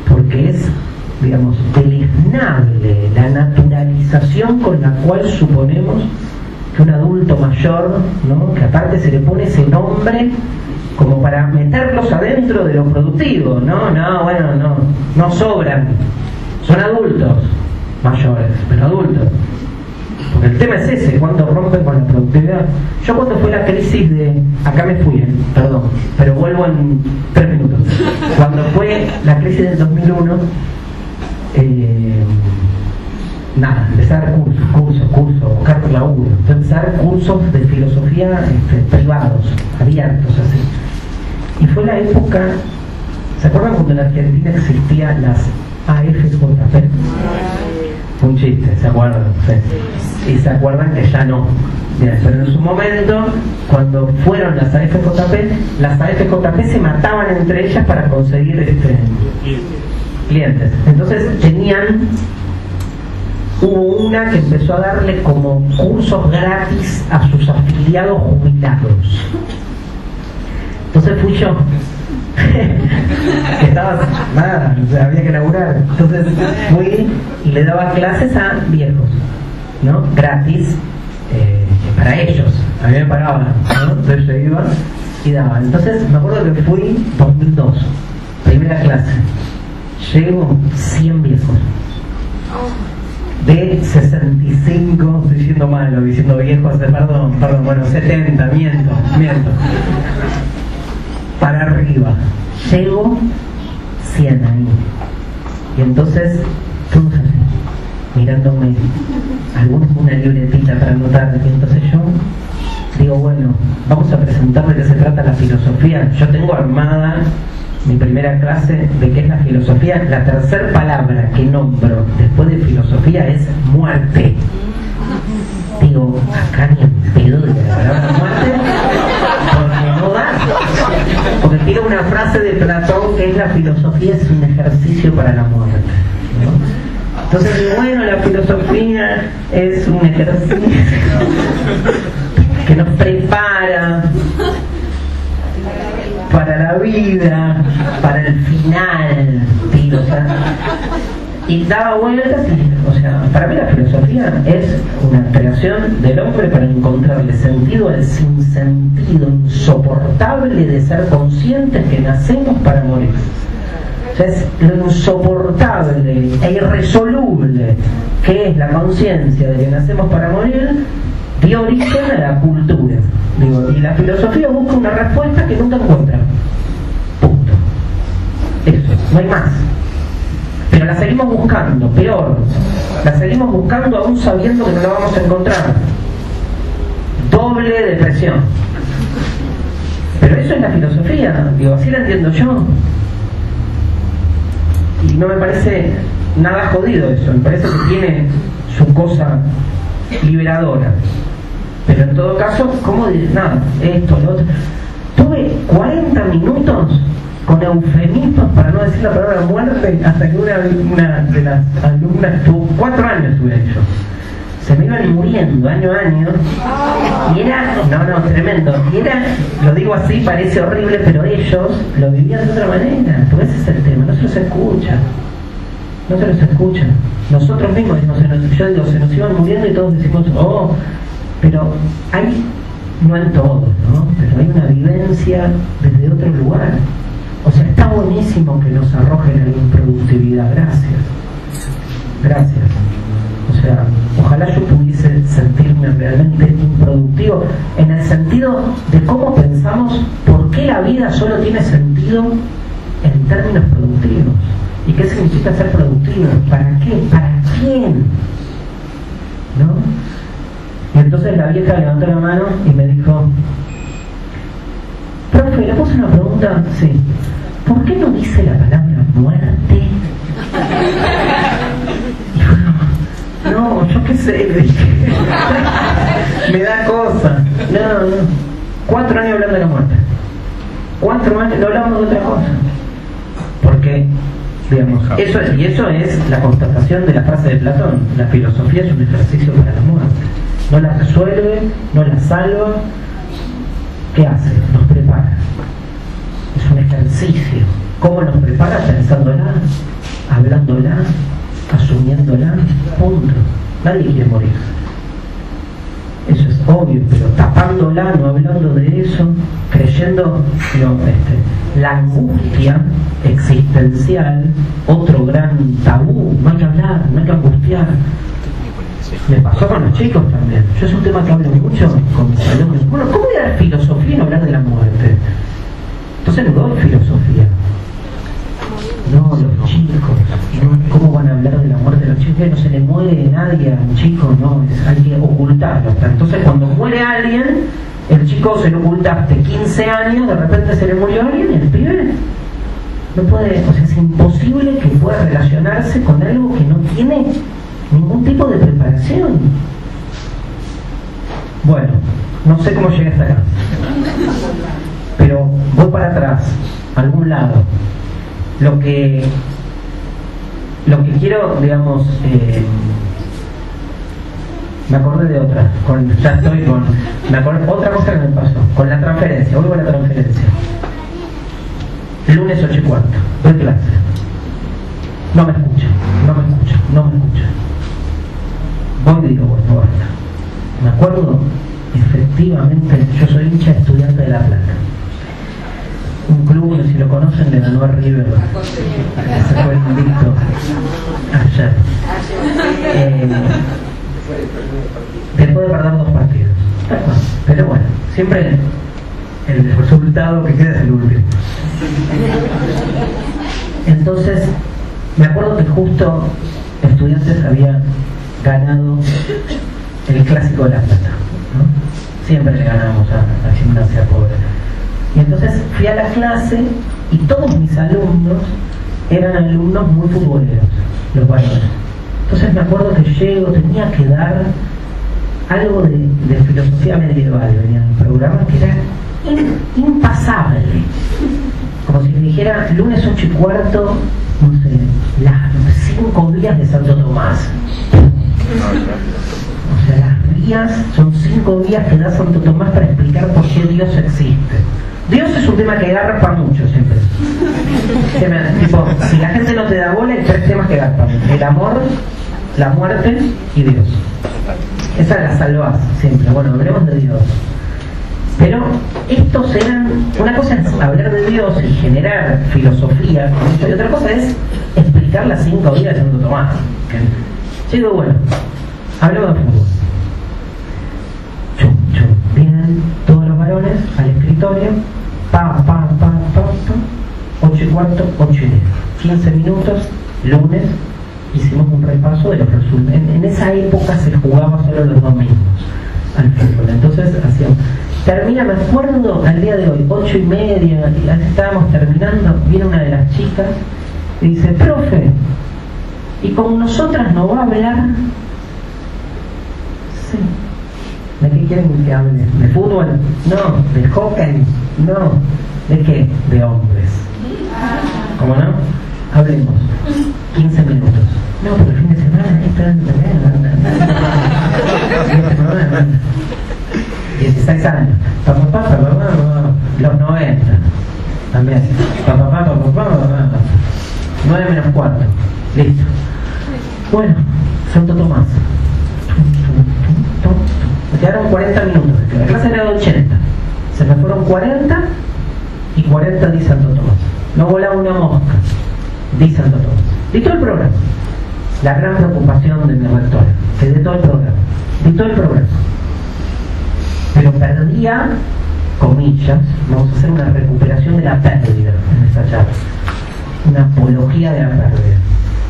porque es, digamos, deleznable la naturalización con la cual suponemos que un adulto mayor, ¿no?, que aparte se le pone ese nombre como para meterlos adentro de lo productivo, no sobran, son adultos mayores, pero adultos. Porque el tema es ese, cuando rompen con la productividad. Yo cuando fue la crisis de... Acá me fui, perdón, pero vuelvo en 3 minutos. Cuando fue la crisis del 2001, empecé a dar cursos, buscar laburo. Empecé a dar cursos de filosofía privados, abiertos, así. Y fue la época... ¿Se acuerdan cuando en Argentina existían las AFJP? Un chiste, ¿se acuerdan? Sí. Y se acuerdan que ya no. Bien, pero en su momento, cuando fueron las AFJP se mataban entre ellas para conseguir clientes. Entonces hubo una que empezó a darle como cursos gratis a sus afiliados jubilados. Entonces fui yo. Estaba nada, había que laburar. Entonces fui y le daba clases a viejos, ¿no? Gratis, para ellos. A mí me pagaban, ¿no? Entonces yo iba y daba. Entonces me acuerdo que fui 2002, primera clase. Llego 100 viejos. De 65, estoy diciendo malo, diciendo viejos, perdón, bueno, 70, miento. Para arriba, llego 100 ahí. Y entonces, todos así, mirándome, algunos con una libretita para anotar. Y entonces yo digo, bueno, vamos a presentar de qué se trata la filosofía. Yo tengo armada mi primera clase de qué es la filosofía. La tercera palabra que nombro después de filosofía es muerte. Digo, acá ni en pedo de la palabra muerte, porque no da. Porque quiero una frase de Platón que es: la filosofía es un ejercicio para la muerte, ¿no? Entonces, bueno, la filosofía es un ejercicio que nos prepara para la vida, para el final, tío, o sea, y daba vueltas y, o sea, para mí la filosofía es una creación del hombre para encontrarle sentido al sinsentido insoportable de ser conscientes que nacemos para morir. O sea, es lo insoportable e irresoluble que es la conciencia de que nacemos para morir, dio origen a la cultura. Digo, y la filosofía busca una respuesta que nunca encuentra. Punto. Eso, no hay más. Pero la seguimos buscando, peor. La seguimos buscando aún sabiendo que no la vamos a encontrar. Doble depresión. Pero eso es la filosofía, digo, así la entiendo yo. Y no me parece nada jodido eso, me parece que tiene su cosa liberadora. Pero en todo caso, ¿cómo decir? Nada, esto, lo otro. Tuve 40 minutos con eufemismos para no decir la palabra muerte, hasta que una de las alumnas tuvo 4 años, tuve hecho. Se me iban muriendo año a año. Y era, no, tremendo. Y era, lo digo así, parece horrible, pero ellos lo vivían de otra manera. Porque ese es el tema, no se los escucha. No se los escucha. Nosotros mismos, yo digo, se nos iban muriendo y todos decimos, oh, pero hay, no en todos, ¿no? Pero hay una vivencia desde otro lugar. O sea, está buenísimo que nos arrojen la improductividad. Gracias. O sea, ojalá yo pudiese sentirme realmente improductivo en el sentido de cómo pensamos por qué la vida solo tiene sentido en términos productivos. ¿Y qué significa ser productivo? ¿Para qué? ¿Para quién? ¿No? Y entonces la vieja levantó la mano y me dijo: profe, ¿le puse una pregunta? Sí. ¿Por qué no dice la palabra muerte? No, yo qué sé, le dije. Me da cosa. No. 4 años hablando de la muerte. 4 años, no hablamos de otra cosa. Porque, digamos, eso es la constatación de la frase de Platón. La filosofía es un ejercicio para la muerte. No la resuelve, no la salva, ¿qué hace? Nos prepara. Es un ejercicio. ¿Cómo nos prepara? Pensándola, hablándola, asumiéndola, punto. Nadie quiere morir. Eso es obvio, pero tapándola, no hablando de eso, creyendo la angustia existencial, otro gran tabú, no hay que hablar, no hay que angustiar. Me pasó con los chicos también. Yo es un tema que hablo mucho con mis alumnos. Bueno, ¿cómo voy a dar filosofía y no hablar de la muerte? Entonces no doy filosofía. No, los chicos, no, ¿cómo van a hablar de la muerte de los chicos? No se le muere nadie a un chico, no, hay que ocultarlo. Entonces cuando muere alguien, el chico se lo ocultaste 15 años, de repente se le murió alguien y el pibe no puede, o sea, es imposible que pueda relacionarse con algo que no tiene ningún tipo de preparación. Bueno, no sé cómo llegué hasta acá, pero voy para atrás, a algún lado. Lo que quiero, digamos, me acordé de otra, me acordé otra cosa que me pasó, con la transferencia, voy con la transferencia. Lunes 8:15, doy clase. No me escucha. Voy y digo, bueno, basta. Me acuerdo, efectivamente, yo soy hincha estudiante de La Plata. Un club, no sé si lo conocen, de Manuel River, que se fue invicto ayer. Después de perder 2 partidos. Pero bueno, siempre el resultado que queda es el último. Entonces, me acuerdo que justo Estudiantes había ganado el Clásico de La Plata, ¿no? Siempre le ganamos a Gimnasia Pobre. Y entonces fui a la clase y todos mis alumnos eran alumnos muy futboleros, los varones. Entonces me acuerdo que llego, tenía que dar algo de filosofía medieval, venía en el programa, que era impasable. Como si le dijera lunes 8:15, no sé, las 5 vías de Santo Tomás. O sea, las vías son 5 vías que da Santo Tomás para explicar por qué Dios existe. Dios es un tema que garpa mucho siempre. Tipo, si la gente no te da bola, hay 3 temas que garpan: el amor, la muerte y Dios. Esa la salvás siempre. Bueno, hablemos de Dios. Pero estos eran, una cosa es hablar de Dios y generar filosofía, y otra cosa es explicar las 5 vías de Santo Tomás. Digo, bueno, hablemos de fútbol. Vienen todos los varones al escritorio, 8:15, 8:10, 15 minutos, lunes, hicimos un repaso de los resultados. En esa época se jugaba solo los domingos al fútbol, entonces hacíamos. Termina, me acuerdo, al día de hoy, 8:30, y estábamos terminando, viene una de las chicas y dice, profe, ¿y con nosotras no va a hablar? Sí. ¿De qué quieren que hable? ¿De fútbol? No. ¿De hockey? No. ¿De qué? De hombres. ¿Cómo no? Hablemos. 15 minutos. No, pero el fin de semana están 16 años. Los 90. También. 9 menos 4. Listo. Bueno, Santo Tomás. Me quedaron 40 minutos. La clase era de 80. Se me fueron 40 y 40 di Santo Tomás. No volaba una mosca. Di Santo Tomás. Di todo el programa. La gran preocupación de mi rectora. Que di todo el programa. Di todo el programa. Pero perdía, comillas, vamos a hacer una recuperación de la pérdida en esta charla. Una apología de la pérdida.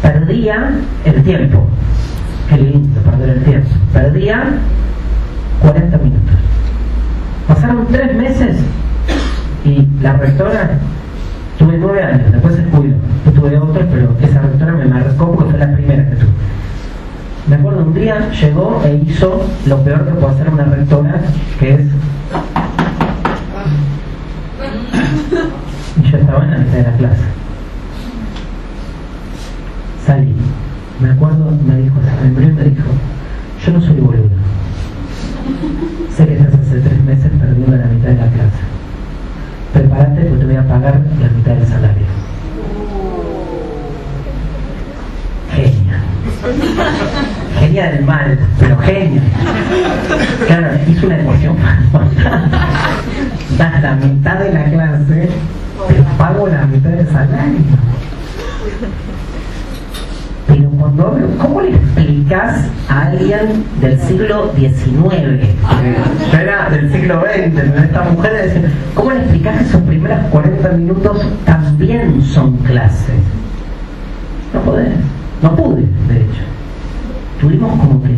Perdía el tiempo. Qué lindo perder el tiempo. Perdía 40 minutos. Pasaron 3 meses y la rectora, tuve 9 años, después se jubiló. Yo tuve otros, pero esa rectora me marcó porque fue la primera que tuve. Me acuerdo, un día llegó e hizo lo peor que puede hacer una rectora, que es... Y yo estaba en la mitad de la clase. Salí. Me acuerdo, me dijo, yo no soy boludo. sé que estás hace 3 meses perdiendo la mitad de la clase. Prepárate porque te voy a pagar la mitad del salario. Genia. Genia del mal, pero genia. Claro, hizo una ecuación. Das la mitad de la clase, te pago la mitad del salario. Pero cuando hablo, ¿cómo le explicas a alguien del siglo XIX? Yo era del siglo XX, esta mujer decía, ¿cómo le explicas que esos primeros 40 minutos también son clases? No podés, no pude, de hecho. Tuvimos como que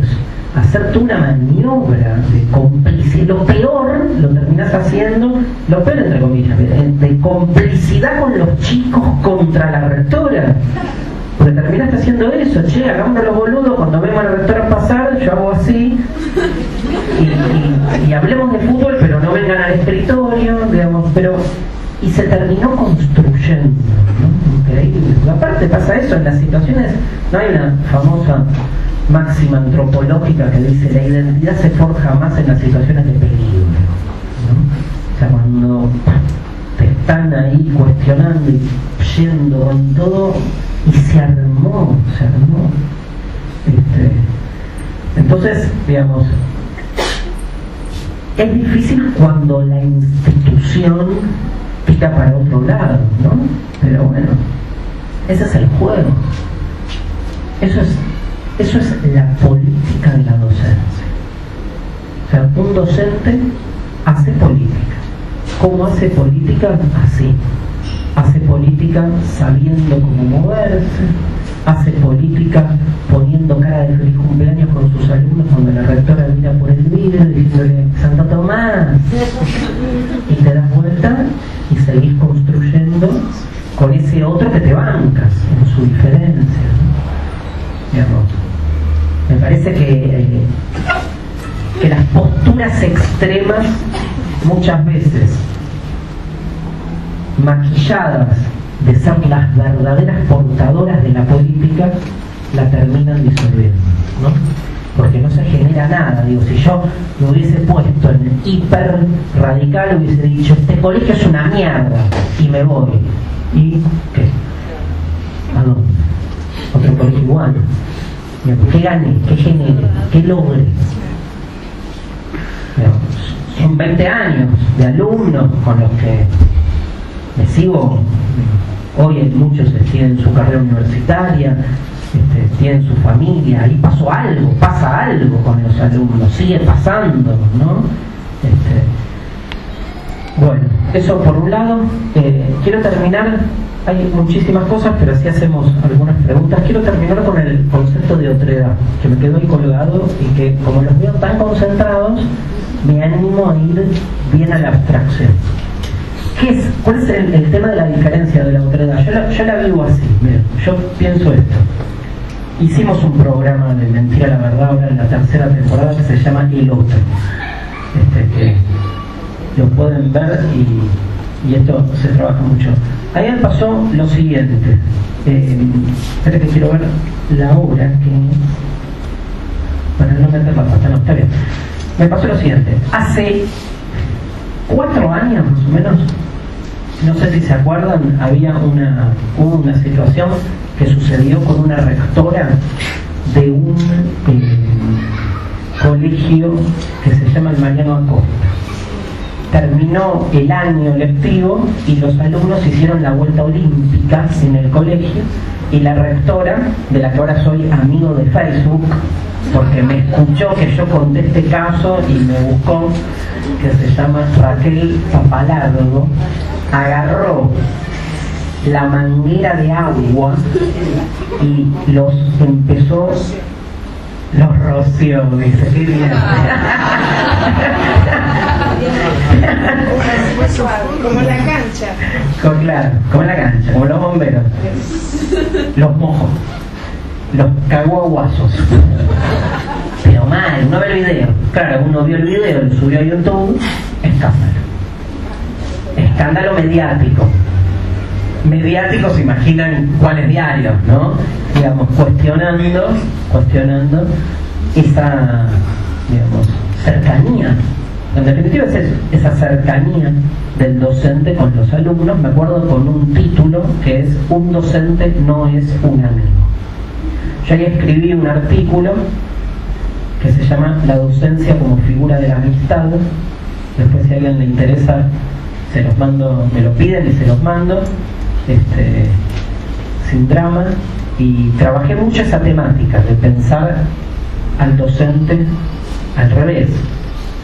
hacerte una maniobra de complicidad. Lo peor lo terminás haciendo, lo peor entre comillas, de complicidad con los chicos contra la rectora. Porque terminaste haciendo eso, che, hagamos los boludos, cuando vemos a la rectora pasar, yo hago así, y hablemos de fútbol, pero no vengan al escritorio, digamos, pero... Y se terminó construyendo, ¿no? Increíble. Aparte pasa eso en las situaciones, no hay una famosa máxima antropológica que dice la identidad se forja más en las situaciones de peligro, ¿no? O sea, cuando te están ahí cuestionando y yendo con todo, y se armó. Entonces, digamos, es difícil cuando la institución pica para otro lado, ¿no? Pero bueno, ese es el juego. Eso es la política de la docencia. O sea, un docente hace política. ¿Cómo hace política? Así. Hace política sabiendo cómo moverse, hace política poniendo cara de feliz cumpleaños con sus alumnos cuando la rectora mira por el vidrio diciéndole Santo Tomás, y te das vuelta y seguís construyendo con ese otro que te bancas en su diferencia, ¿no? Digamos, me parece que las posturas extremas muchas veces maquilladas de ser las verdaderas portadoras de la política, la terminan disolviendo, ¿no? Porque no se genera nada. Digo, si yo me hubiese puesto en hiper radical, hubiese dicho, este colegio es una mierda, y me voy. ¿Y qué? ¿A dónde? Otro colegio igual. ¿Qué gane? ¿Qué genere? ¿Qué logre? Son 20 años de alumnos con los que me sigo. Hoy muchos tienen su carrera universitaria, tienen su familia, y pasa algo con los alumnos, sigue pasando, ¿no? Bueno, eso por un lado. Quiero terminar, hay muchísimas cosas, pero así hacemos algunas preguntas. Quiero terminar con el concepto de otredad, que me quedó ahí colgado y que, como los veo tan concentrados, me animo a ir bien a la abstracción. ¿Cuál es el tema de la diferencia de la otredad? Yo la vivo así. Miren, yo pienso esto. Hicimos un programa de Mentira a la Verdad ahora en la 3ª temporada que se llama El Otro. Que lo pueden ver y esto se trabaja mucho. Ayer pasó lo siguiente. Espera que quiero ver la obra que... Bueno, no meter la pata, no, está bien. Me pasó lo siguiente. Hace 4 años más o menos, no sé si se acuerdan, hubo una situación que sucedió con una rectora de un colegio que se llama el Mariano Acosta. Terminó el año lectivo y los alumnos hicieron la vuelta olímpica en el colegio, y la rectora, de la que ahora soy amigo de Facebook, porque me escuchó que yo conté este caso y me buscó, que se llama Raquel Papalardo, agarró la manguera de agua y los roció, dice, qué bien. Como en la cancha. Claro, como en la cancha, como los bomberos. Los mojos, los caguaguazos. Pero mal, uno ve el video. Claro, uno vio el video, lo subió a YouTube, escándalo mediático. Mediáticos, se imaginan cuáles diarios, ¿no? Digamos, cuestionando esa, digamos, cercanía En definitiva es eso, esa cercanía del docente con los alumnos. Me acuerdo con un título que es "Un docente no es un amigo". Yo ahí escribí un artículo que se llama "La docencia como figura de la amistad". Después, si a alguien le interesa, se los mando, me lo piden y se los mando, sin drama. Y trabajé mucho esa temática de pensar al docente al revés,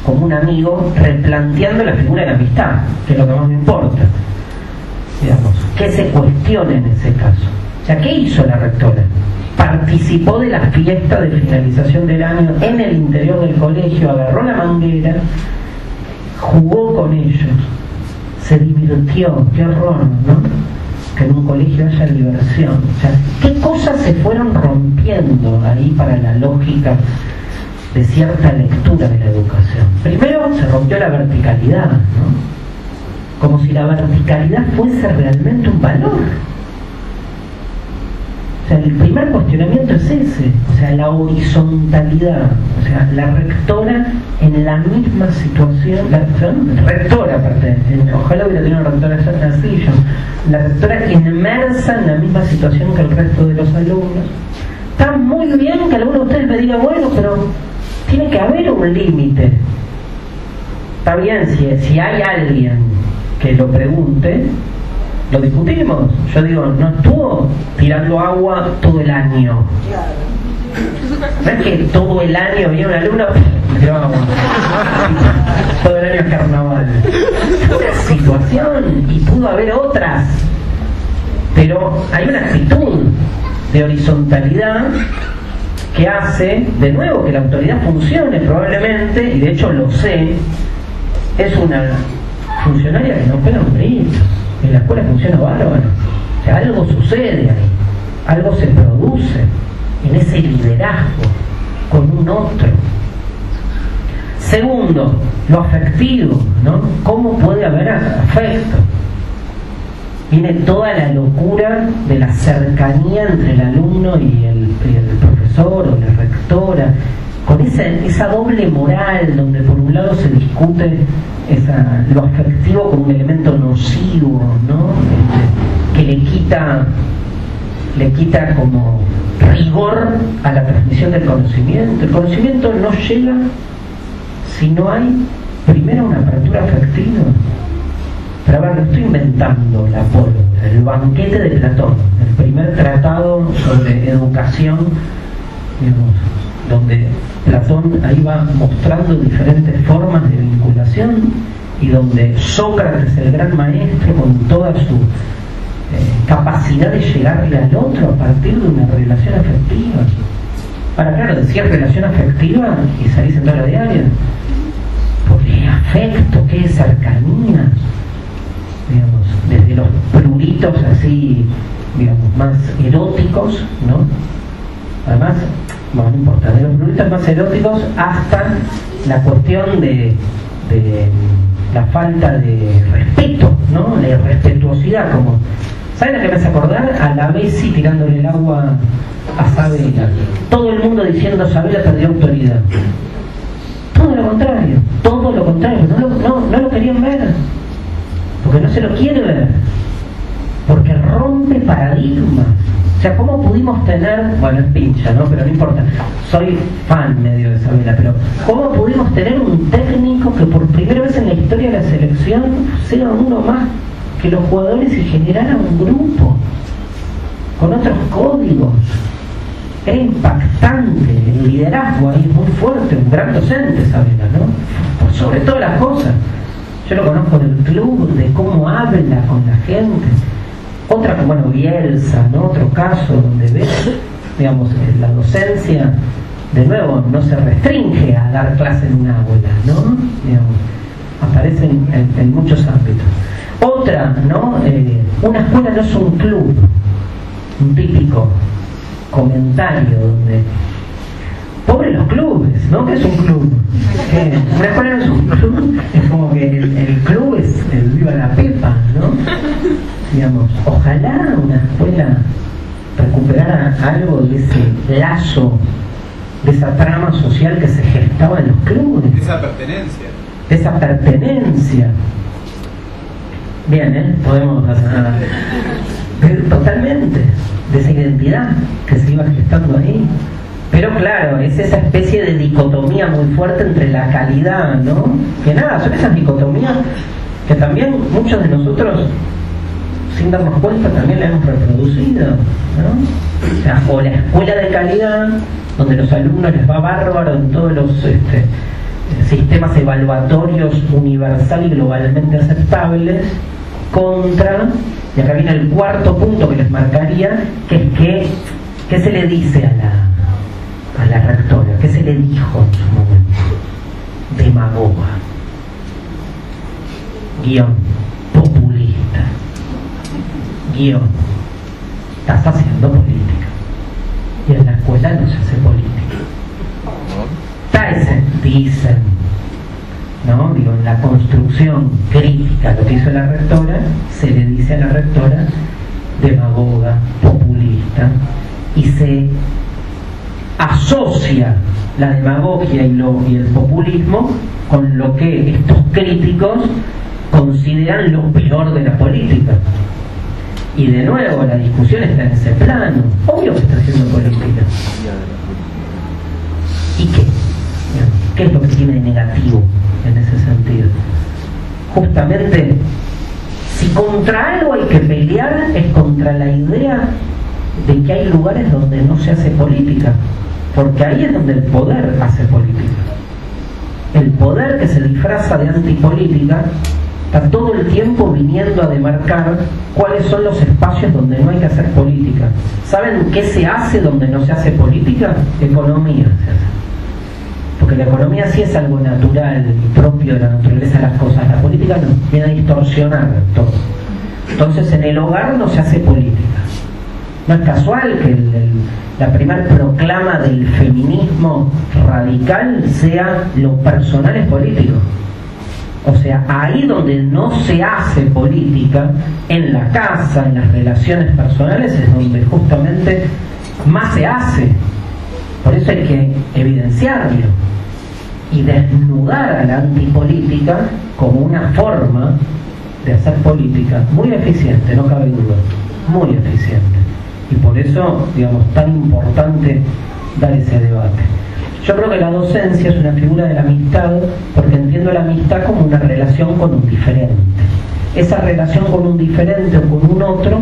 como un amigo, replanteando la figura de la amistad, que es lo que más me importa. Digamos, que se cuestione en ese caso. O sea, ¿qué hizo la rectora? Participó de la fiesta de finalización del año en el interior del colegio, agarró la manguera, jugó con ellos, se divirtió. Qué horror, ¿no? Que en un colegio haya diversión. O sea, ¿qué cosas se fueron rompiendo ahí para la lógica de cierta lectura de la educación? Primero se rompió la verticalidad, ¿no? Como si la verticalidad fuese realmente un valor. O sea, el primer cuestionamiento es ese, o sea, la horizontalidad. O sea, la rectora en la misma situación, la rectora aparte, ojalá hubiera tenido una rectora así yo, la rectora inmersa en la misma situación que el resto de los alumnos. Está muy bien que alguno de ustedes me diga, bueno, pero tiene que haber un límite. Está bien, si hay alguien que lo pregunte, lo discutimos. Yo digo, no estuvo tirando agua todo el año. No es que todo el año venía un alumno todo el año es carnaval. Fue una situación y pudo haber otras, pero hay una actitud de horizontalidad que hace, de nuevo, que la autoridad funcione probablemente, y de hecho lo sé. Es una funcionaria que no pega un grito. En la escuela funciona bárbaro. O sea, algo sucede ahí, algo se produce en ese liderazgo con un otro. Segundo, lo afectivo, ¿no? ¿Cómo puede haber afecto? Viene toda la locura de la cercanía entre el alumno y el profesor o la rectora, con esa doble moral donde por un lado se discute lo afectivo como un elemento nocivo, ¿no? Que le quita como rigor a la transmisión del conocimiento. El conocimiento no llega si no hay primero una apertura afectiva. Pero a ver, no estoy inventando la pólvora. El banquete de Platón, el primer tratado sobre educación, digamos, donde Platón ahí va mostrando diferentes formas de vinculación, y donde Sócrates, el gran maestro, con toda su capacidad de llegarle al otro a partir de una relación afectiva. Ahora, claro, decía relación afectiva y salís en toda la diaria. Porque afecto, qué cercanía, digamos, desde los pruritos así, digamos, más eróticos, ¿no? Además, bueno, no importa, de los pruritos más eróticos hasta la cuestión de la falta de respeto, ¿no? La irrespetuosidad, como, ¿saben a qué me hace acordar? A la Bessi tirándole el agua a Sabela. Todo el mundo diciendo Sabela perdió autoridad. Todo lo contrario, no lo querían ver, porque no se lo quiere ver, porque rompe paradigmas. O sea, ¿cómo pudimos tener, bueno, es pincha, ¿no? Pero no importa, soy fan medio de Sabela, pero ¿cómo pudimos tener un técnico que por primera vez en la historia de la selección sea uno más que los jugadores y generara un grupo con otros códigos? Era impactante, el liderazgo ahí es muy fuerte, un gran docente, Sabela, ¿no? Por sobre todas las cosas. Yo lo conozco del club, de cómo habla con la gente. Otra, bueno, Bielsa, ¿no? Otro caso donde ves, digamos, la docencia, de nuevo, no se restringe a dar clase en una aula, ¿no? Digamos, aparece en muchos ámbitos. Otra, ¿no? Una escuela no es un club, un típico comentario donde pobre los clubes, ¿no? ¿Qué es un club? Una escuela no es un club, es como que el club es el viva la pepa, ¿no? Digamos, ojalá una escuela recuperara algo de ese lazo, de esa trama social que se gestaba en los clubes. Esa pertenencia. de esa pertenencia. Bien, podemos hacer totalmente de esa identidad que se iba gestando ahí. Pero claro, es esa especie de dicotomía muy fuerte entre la calidad, ¿no? Que nada, son esas dicotomías que también muchos de nosotros, sin darnos cuenta, también la hemos reproducido, ¿no? O sea, o la escuela de calidad, donde los alumnos les va bárbaro en todos los sistemas evaluatorios universal y globalmente aceptables, contra, y acá viene el cuarto punto que les marcaría, que es que se le dice a la rectora, ¿qué se le dijo en su momento? Demagoga, guión, populista, guión, estás haciendo política, y en la escuela no se hace política. Dicen, ¿no? Digo, en la construcción crítica, lo que hizo la rectora, se le dice a la rectora demagoga, populista, y se asocia la demagogia y el populismo con lo que estos críticos consideran lo peor de la política. Y de nuevo, la discusión está en ese plano. Obvio que está haciendo política. ¿Y qué? ¿Qué es lo que tiene de negativo en ese sentido? Justamente, si contra algo hay que pelear, es contra la idea de que hay lugares donde no se hace política, porque ahí es donde el poder hace política. El poder, que se disfraza de antipolítica, está todo el tiempo viniendo a demarcar cuáles son los espacios donde no hay que hacer política. ¿Saben qué se hace donde no se hace política? Economía se hace. Porque la economía sí es algo natural y propio de la naturaleza de las cosas. La política no, viene a distorsionar todo. Entonces en el hogar no se hace política. No es casual que la primer proclama del feminismo radical sea lo personal es político. O sea, ahí donde no se hace política, en la casa, en las relaciones personales, es donde justamente más se hace. Por eso hay que evidenciarlo y desnudar a la antipolítica como una forma de hacer política muy eficiente, no cabe duda, muy eficiente. Y por eso, digamos, tan importante dar ese debate. Yo creo que la docencia es una figura de la amistad, porque entiendo la amistad como una relación con un diferente. Esa relación con un diferente o con un otro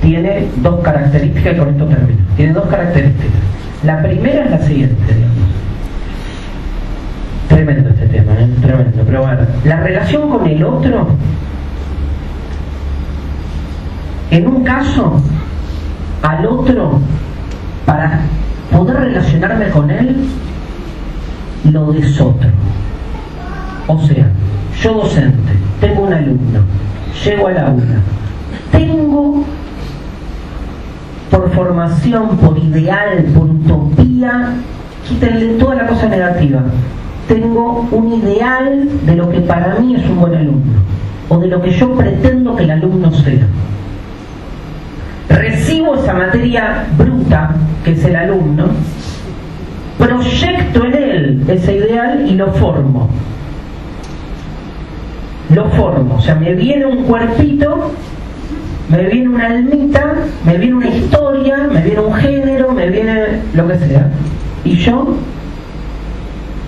tiene dos características, y con esto termino. Tiene dos características. La primera es la siguiente, digamos. Tremendo este tema, tremendo. Pero bueno, la relación con el otro, en un caso, al otro, para poder relacionarme con él, lo desotro. O sea, yo docente, tengo un alumno, llego al aula, tengo por formación, por ideal, por utopía, quítenle toda la cosa negativa, tengo un ideal de lo que para mí es un buen alumno, o de lo que yo pretendo que el alumno sea. Recibo esa materia bruta que es el alumno, proyecto en él ese ideal y lo formo. O sea, me viene un cuerpito, me viene una almita, me viene una historia, me viene un género, me viene lo que sea, y yo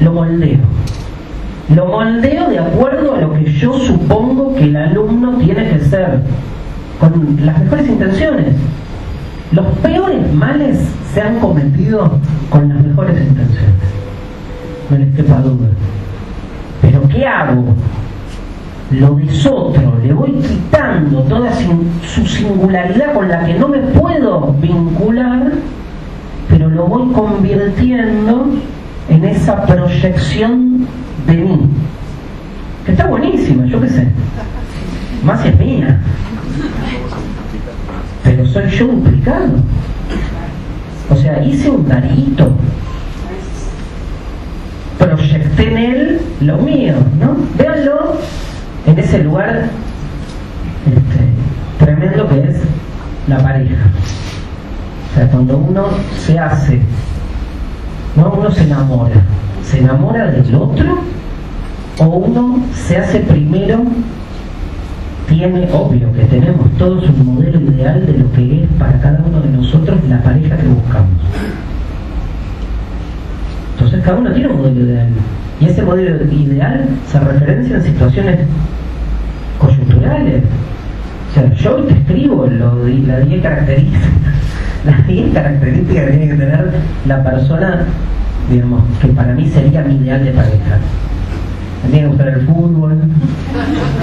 lo moldeo. Lo moldeo de acuerdo a lo que yo supongo que el alumno tiene que ser, con las mejores intenciones. Los peores males se han cometido con las mejores intenciones, no les quepa duda. Pero ¿qué hago? Lo desotro, le voy quitando toda su singularidad con la que no me puedo vincular, pero lo voy convirtiendo en esa proyección de mí, que está buenísima, yo qué sé, más es mía, pero soy yo duplicado. O sea, hice un Darito, proyecté en él lo mío, ¿no? Véanlo en ese lugar tremendo que es la pareja. O sea, cuando uno se hace, ¿no? Uno se enamora del otro O uno se hace primero, tiene, obvio que tenemos todos un modelo ideal de lo que es para cada uno de nosotros la pareja que buscamos. Entonces cada uno tiene un modelo ideal. Y ese modelo ideal se referencia en situaciones coyunturales. O sea, yo hoy te escribo las 10 características que tiene que tener la persona, digamos, que para mí sería mi ideal de pareja. Me tiene que gustar el fútbol,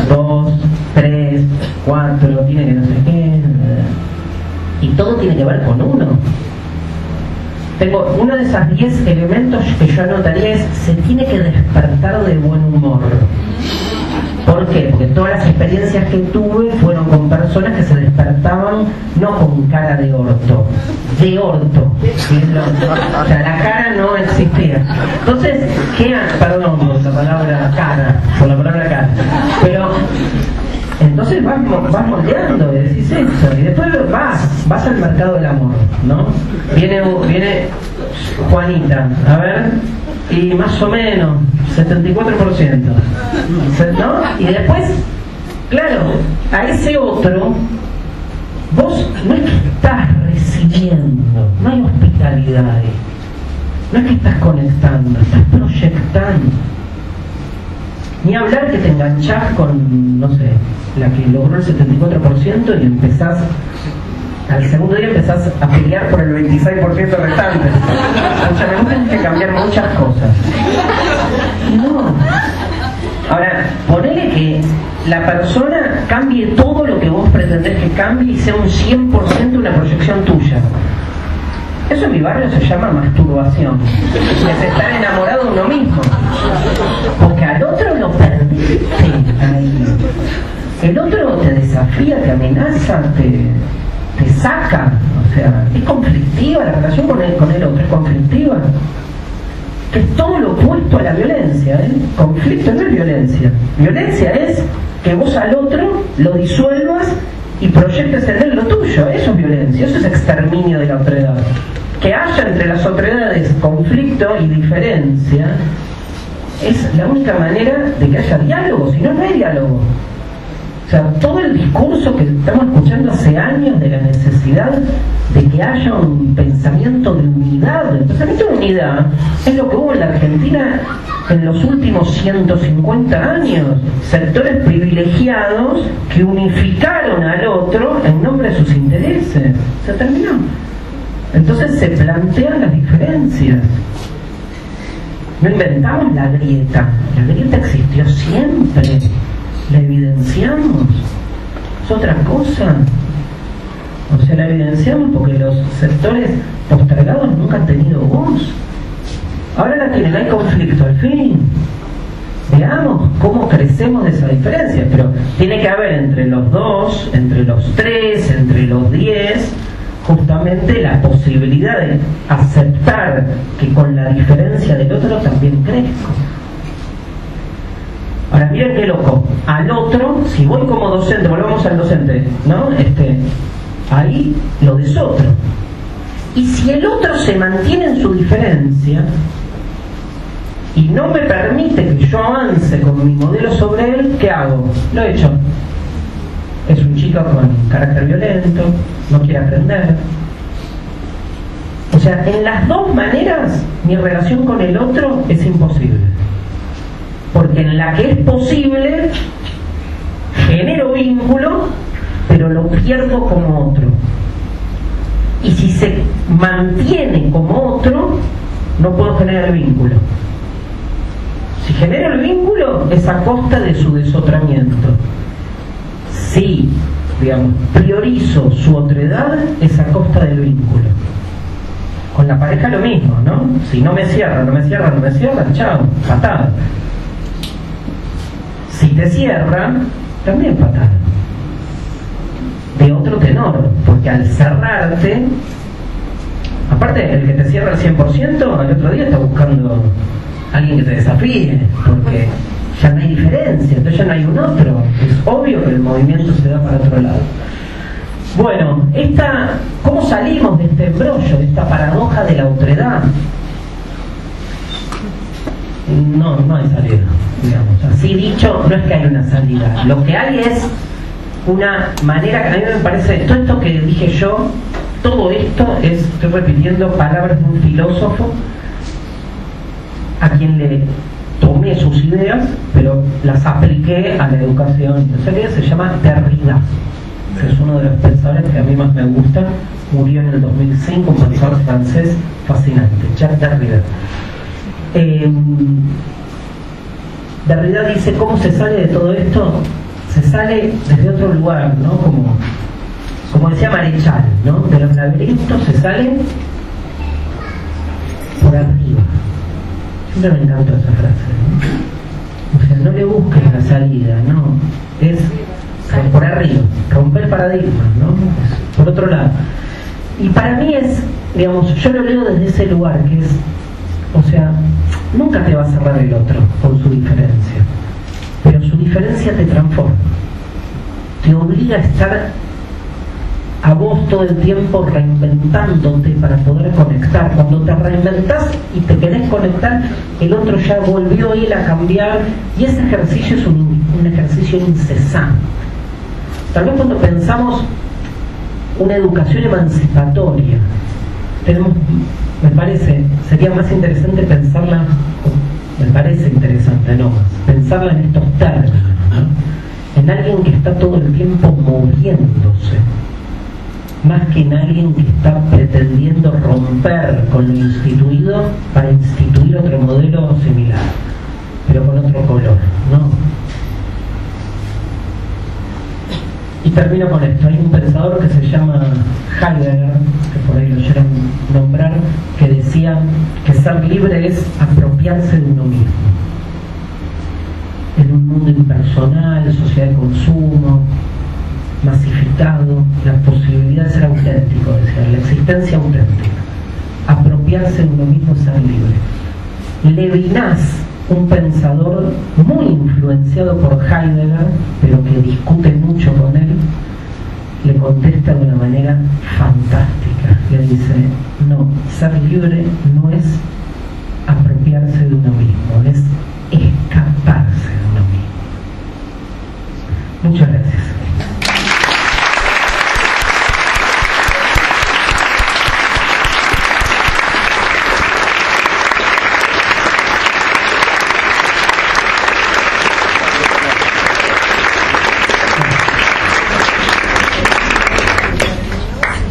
2, 3, 4, tiene que no sé qué. Y todo tiene que ver con uno. Tengo uno de esos 10 elementos que yo anotaría es: se tiene que despertar de buen humor. ¿Por qué? Porque todas las experiencias que tuve fueron con personas que se despertaban no con cara de orto, de orto. ¿Sí? O sea, la cara no existía. Entonces, perdón por la palabra cara, pero entonces vas moldeando y decís eso, y después vas al mercado del amor, ¿no? Viene Juanita, a ver, y más o menos 74%, ¿no? Y después, claro, a ese otro vos no es que estás recibiendo, no hay hospitalidad ahí, no es que estás conectando, estás proyectando. Ni hablar que te enganchás con, no sé, la que logró el 74% y empezás, al segundo día empezás a pelear por el 26% restante. O sea, me tienes que cambiar muchas cosas. No. Ahora, ponele que la persona cambie todo lo que vos pretendés que cambie y sea un 100% una proyección tuya. Eso en mi barrio se llama masturbación. Es estar enamorado de uno mismo. Porque al otro lo perdiste ahí. El otro te desafía, te amenaza, te saca. O sea, es conflictiva la relación con el otro, es conflictiva. Que es todo lo opuesto a la violencia, ¿eh? Conflicto no es violencia. Violencia es que vos al otro lo disuelvas y proyectes en él lo tuyo. Eso es violencia, eso es exterminio de la otredad. Que haya entre las otredades conflicto y diferencia es la única manera de que haya diálogo, si no, no hay diálogo. O sea, todo el discurso que estamos escuchando hace años de la necesidad de que haya un pensamiento de unidad, el pensamiento de unidad es lo que hubo en la Argentina en los últimos 150 años, sectores privilegiados que unificaron al otro en nombre de sus intereses. Se terminó. Entonces se plantean las diferencias. No inventamos la grieta existió siempre, la evidenciamos, es otra cosa. O sea, la evidenciamos porque los sectores postergados nunca han tenido voz. Ahora la tienen, hay conflicto, al fin. Veamos cómo crecemos de esa diferencia, pero tiene que haber entre los 2, entre los 3, entre los 10, justamente la posibilidad de aceptar que con la diferencia del otro también crezco. Ahora miren qué loco, al otro, si voy como docente, volvemos al docente, ¿no? Ahí lo desotro. Y si el otro se mantiene en su diferencia y no me permite que yo avance con mi modelo sobre él, ¿qué hago? Lo echo. Es un chico con carácter violento, no quiere aprender. O sea, en las dos maneras mi relación con el otro es imposible. Porque en la que es posible genero vínculo, pero lo pierdo como otro. Y si se mantiene como otro, no puedo generar el vínculo. Si genero el vínculo, es a costa de su desotramiento. Si, digamos, priorizo su otredad, es a costa del vínculo. Con la pareja lo mismo, ¿no? Si no me cierran, chao, patada. Si te cierran, también patada. De otro tenor, porque al cerrarte, aparte el que te cierra al 100%, al otro día está buscando a alguien que te desafíe, porque ya no hay diferencia, entonces ya no hay un otro. Es obvio que el movimiento se da para otro lado. Bueno, ¿cómo salimos de este embrollo, de esta paradoja de la otredad? No hay salida. digamos. Así dicho, no es que hay una salida. Lo que hay es una manera que a mí me parece, todo esto que dije yo, todo esto es, estoy repitiendo palabras de un filósofo a quien le tomé sus ideas, pero las apliqué a la educación. Entonces, se llama Derrida, que es uno de los pensadores que a mí más me gustan. Murió en el 2005, un pensador francés fascinante, Jacques Derrida. Derrida dice, ¿cómo se sale de todo esto? Se sale desde otro lugar, ¿no? Como decía Marechal, ¿no? De los laberintos se sale por arriba. Siempre me encantó esa frase, ¿no? O sea, no le busques la salida, no. Es por arriba, romper paradigmas, ¿no? Es por otro lado. Y para mí es, digamos, yo lo leo desde ese lugar, que es, o sea, nunca te va a cerrar el otro con su diferencia, pero su diferencia te transforma, te obliga a estar a vos todo el tiempo reinventándote para poder conectar. Cuando te reinventás y te querés conectar, el otro ya volvió él a cambiar, y ese ejercicio es un ejercicio incesante. Tal vez cuando pensamos una educación emancipatoria, me parece, sería más interesante pensarla, me parece interesante, no más, pensarla en estos términos, ¿no? En alguien que está todo el tiempo moviéndose, más que en alguien que está pretendiendo romper con lo instituido para instituir otro modelo similar, pero con otro color, ¿no? Y termino con esto. Hay un pensador que se llama Heidegger, que por ahí lo oyeron nombrar, que decía que ser libre es apropiarse de uno mismo. En un mundo impersonal, sociedad de consumo, masificado, la posibilidad de ser auténtico, decía, la existencia auténtica. Apropiarse de uno mismo es ser libre. Levinas, un pensador muy influenciado por Heidegger, pero que discute mucho con él, le contesta de una manera fantástica. Le dice, no, ser libre no es apropiarse de uno mismo, es escaparse de uno mismo. Muchas gracias.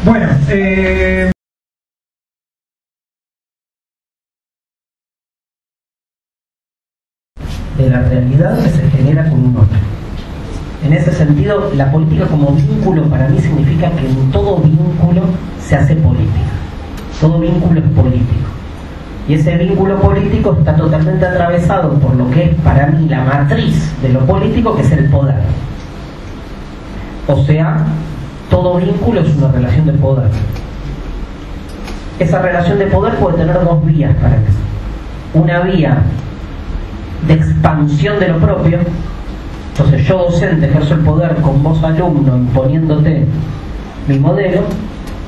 Bueno, de la realidad que se genera con un otro. En ese sentido, la política como vínculo para mí significa que en todo vínculo se hace política. Todo vínculo es político. Y ese vínculo político está totalmente atravesado por lo que es para mí la matriz de lo político, que es el poder. O sea, todo vínculo es una relación de poder. Esa relación de poder puede tener dos vías para eso. Una vía de expansión de lo propio. Entonces yo, docente, ejerzo el poder con vos, alumno, imponiéndote mi modelo.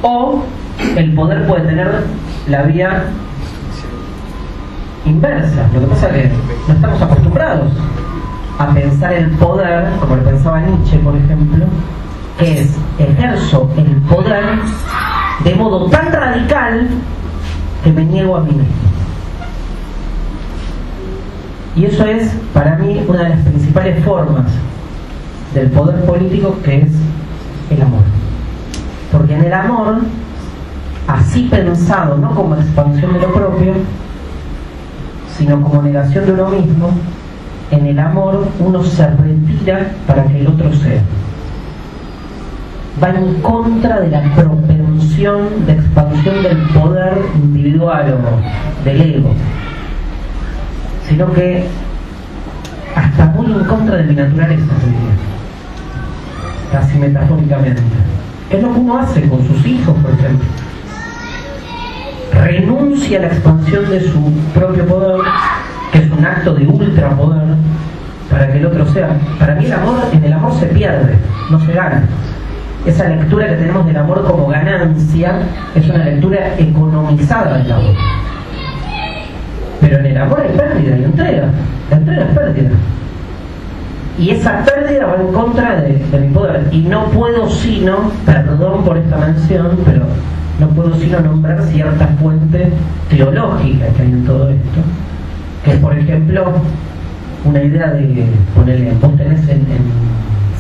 O el poder puede tener la vía inversa. Lo que pasa es que no estamos acostumbrados a pensar el poder, como lo pensaba Nietzsche, por ejemplo, que es ejerzo el poder de modo tan radical que me niego a mí mismo. Y eso es para mí una de las principales formas del poder político, que es el amor. Porque en el amor, así pensado, no como expansión de lo propio, sino como negación de uno mismo, en el amor uno se retira para que el otro sea. Va en contra de la propensión de expansión del poder individual o del ego, sino que hasta muy en contra de mi naturaleza, casi metafóricamente. Es lo que uno hace con sus hijos, por ejemplo. Renuncia a la expansión de su propio poder, que es un acto de ultrapoder, para que el otro sea. Para mí en el amor se pierde, no se gana. Esa lectura que tenemos del amor como ganancia es una lectura economizada del amor. Pero en el amor hay pérdida y entrega. La entrega es pérdida. Y esa pérdida va en contra de mi poder. Y no puedo sino, perdón por esta mención, pero no puedo sino nombrar cierta fuente teológica que hay en todo esto. Que es, por ejemplo, una idea de ponerle, vos tenés en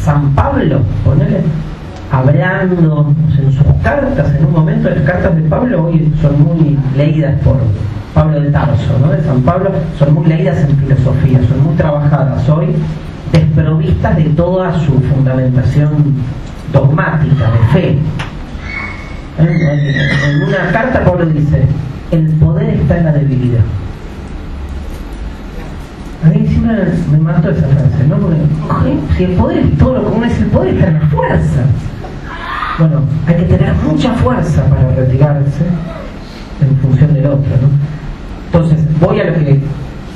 San Pablo, ponerle, hablando en sus cartas, en un momento las cartas de Pablo hoy son muy leídas por Pablo de Tarso, ¿no? De San Pablo, son muy leídas en filosofía, son muy trabajadas hoy, desprovistas de toda su fundamentación dogmática, de fe. En una carta Pablo dice, el poder está en la debilidad. A mí siempre me mató esa frase, ¿no? Porque si el poder es todo lo que uno dice, el poder está en la fuerza. Bueno, hay que tener mucha fuerza para retirarse en función del otro, ¿no? Entonces, voy a lo que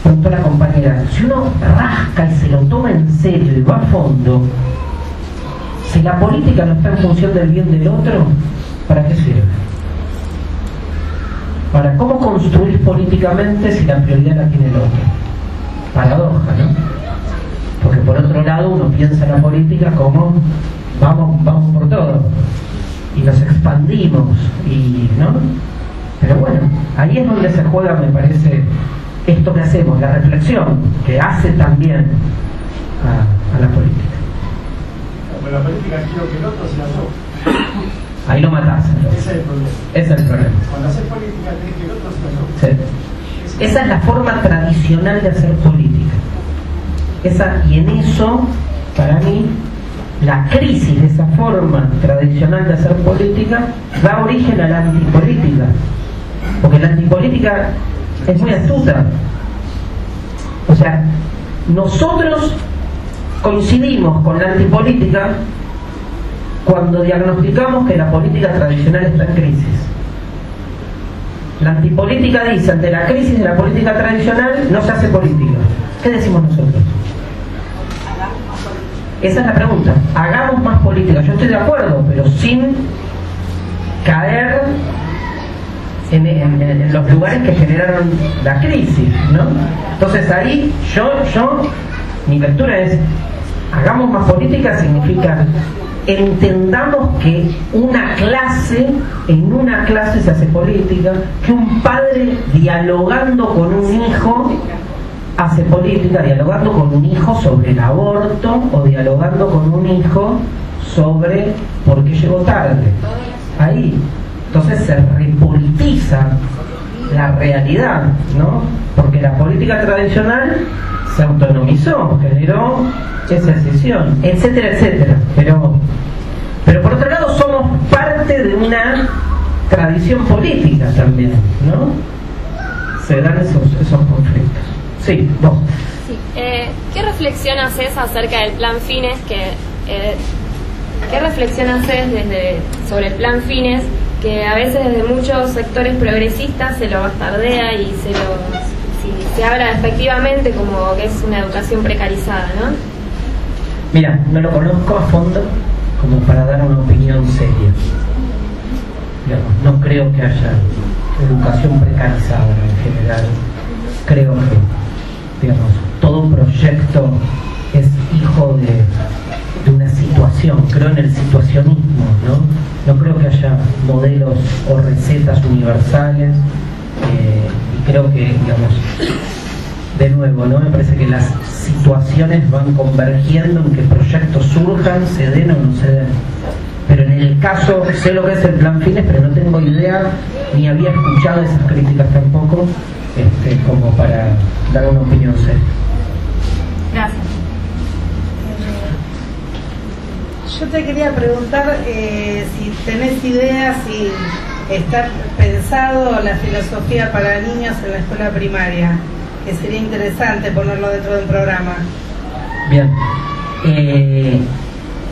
preguntó la compañera. Si uno rasca y se lo toma en serio y va a fondo, si la política no está en función del bien del otro, ¿para qué sirve? ¿Para cómo construir políticamente si la prioridad la tiene el otro? Paradoja, ¿no? Porque por otro lado uno piensa en la política como vamos por todo y nos expandimos y ¿no? Pero bueno, ahí es donde se juega, me parece, esto que hacemos, la reflexión que hace también a la política. Pero la política quiero que el otro sea yo. Ahí lo matás. Ese es el problema. Ese es el problema. Cuando haces política tenés que el otro sea yo. Sí. Esa es la forma tradicional de hacer política. Y en eso, para mí, la crisis de esa forma tradicional de hacer política da origen a la antipolítica. Porque la antipolítica es muy astuta. O sea, nosotros coincidimos con la antipolítica cuando diagnosticamos que la política tradicional está en crisis. La antipolítica dice, ante la crisis de la política tradicional no se hace política. ¿Qué decimos nosotros? Esa es la pregunta. Hagamos más política. Yo estoy de acuerdo, pero sin caer en los lugares que generaron la crisis, ¿no? Entonces ahí mi lectura es, hagamos más política significa entendamos que en una clase se hace política, que un padre dialogando con un hijo hace política, dialogando con un hijo sobre el aborto o dialogando con un hijo sobre por qué llegó tarde. Ahí. Entonces se repolitiza la realidad, ¿no? Porque la política tradicional se autonomizó, generó esa decisión, etcétera, etcétera. Pero por otro lado somos parte de una tradición política también, ¿no? Se dan esos conflictos. Sí, vos. Sí. ¿Qué reflexión haces acerca del plan Fines? ¿Qué reflexión haces sobre el plan Fines? Que a veces desde muchos sectores progresistas se lo bastardea y se habla efectivamente como que es una educación precarizada, ¿no? Mira, no lo conozco a fondo como para dar una opinión seria. Digamos, no creo que haya educación precarizada en general. Creo que, digamos, todo proyecto es hijo de una situación. Creo en el situacionismo, ¿no? No creo que haya modelos o recetas universales. Y creo que, digamos, de nuevo, ¿no? Me parece que las situaciones van convergiendo en que proyectos surjan, se den o no se den. Pero en el caso, sé lo que es el plan Fines, pero no tengo idea, ni había escuchado esas críticas tampoco, como para dar una opinión seria. Gracias. Yo te quería preguntar si tenés idea, si está pensado la filosofía para niños en la escuela primaria, que sería interesante ponerlo dentro de un programa. Bien,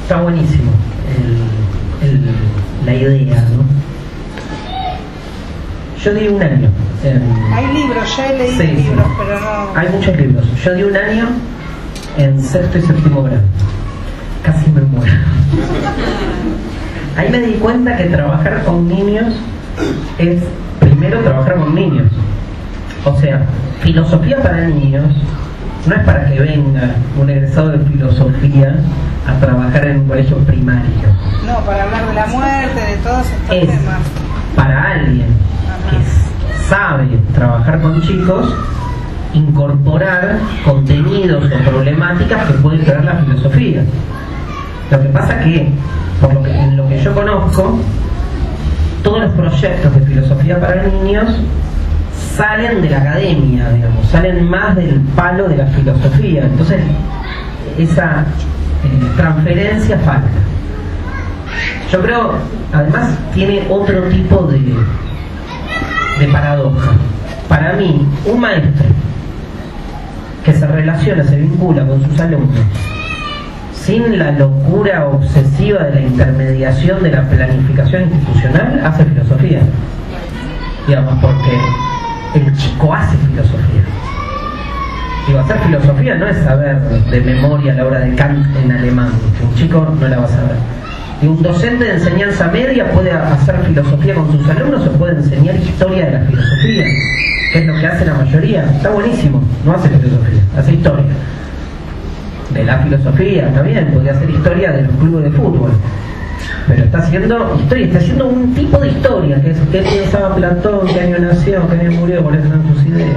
está buenísimo la idea, ¿no? Yo di un año. Hay libros, yo he leído libros, pero no... Hay muchos libros. Yo di un año en 6º y 7º grado. Casi me muero. Ahí me di cuenta que trabajar con niños es primero trabajar con niños. O sea, filosofía para niños no es para que venga un egresado de filosofía a trabajar en un colegio primario. No, para hablar de la muerte, de todos estos Es temas. para alguien que sabe trabajar con chicos, incorporar contenidos o problemáticas que puede traer la filosofía. Lo que pasa que, en lo que yo conozco, todos los proyectos de filosofía para niños salen de la academia, digamos, salen más del palo de la filosofía. Entonces, esa transferencia falta. Yo creo, además, tiene otro tipo de paradoja. Para mí, un maestro que se relaciona, se vincula con sus alumnos sin la locura obsesiva de la intermediación de la planificación institucional, hace filosofía. Digamos, porque el chico hace filosofía. Digo, hacer filosofía no es saber de memoria la obra de Kant en alemán, que un chico no la va a saber. Y un docente de enseñanza media puede hacer filosofía con sus alumnos o puede enseñar historia de la filosofía, que es lo que hace la mayoría. Está buenísimo, no hace filosofía, hace historia de la filosofía. Está bien, podría hacer historia de los clubes de fútbol, pero está haciendo historia, está haciendo un tipo de historia, que es qué pensaba Platón, qué año nació, qué año murió, cuáles eran sus ideas.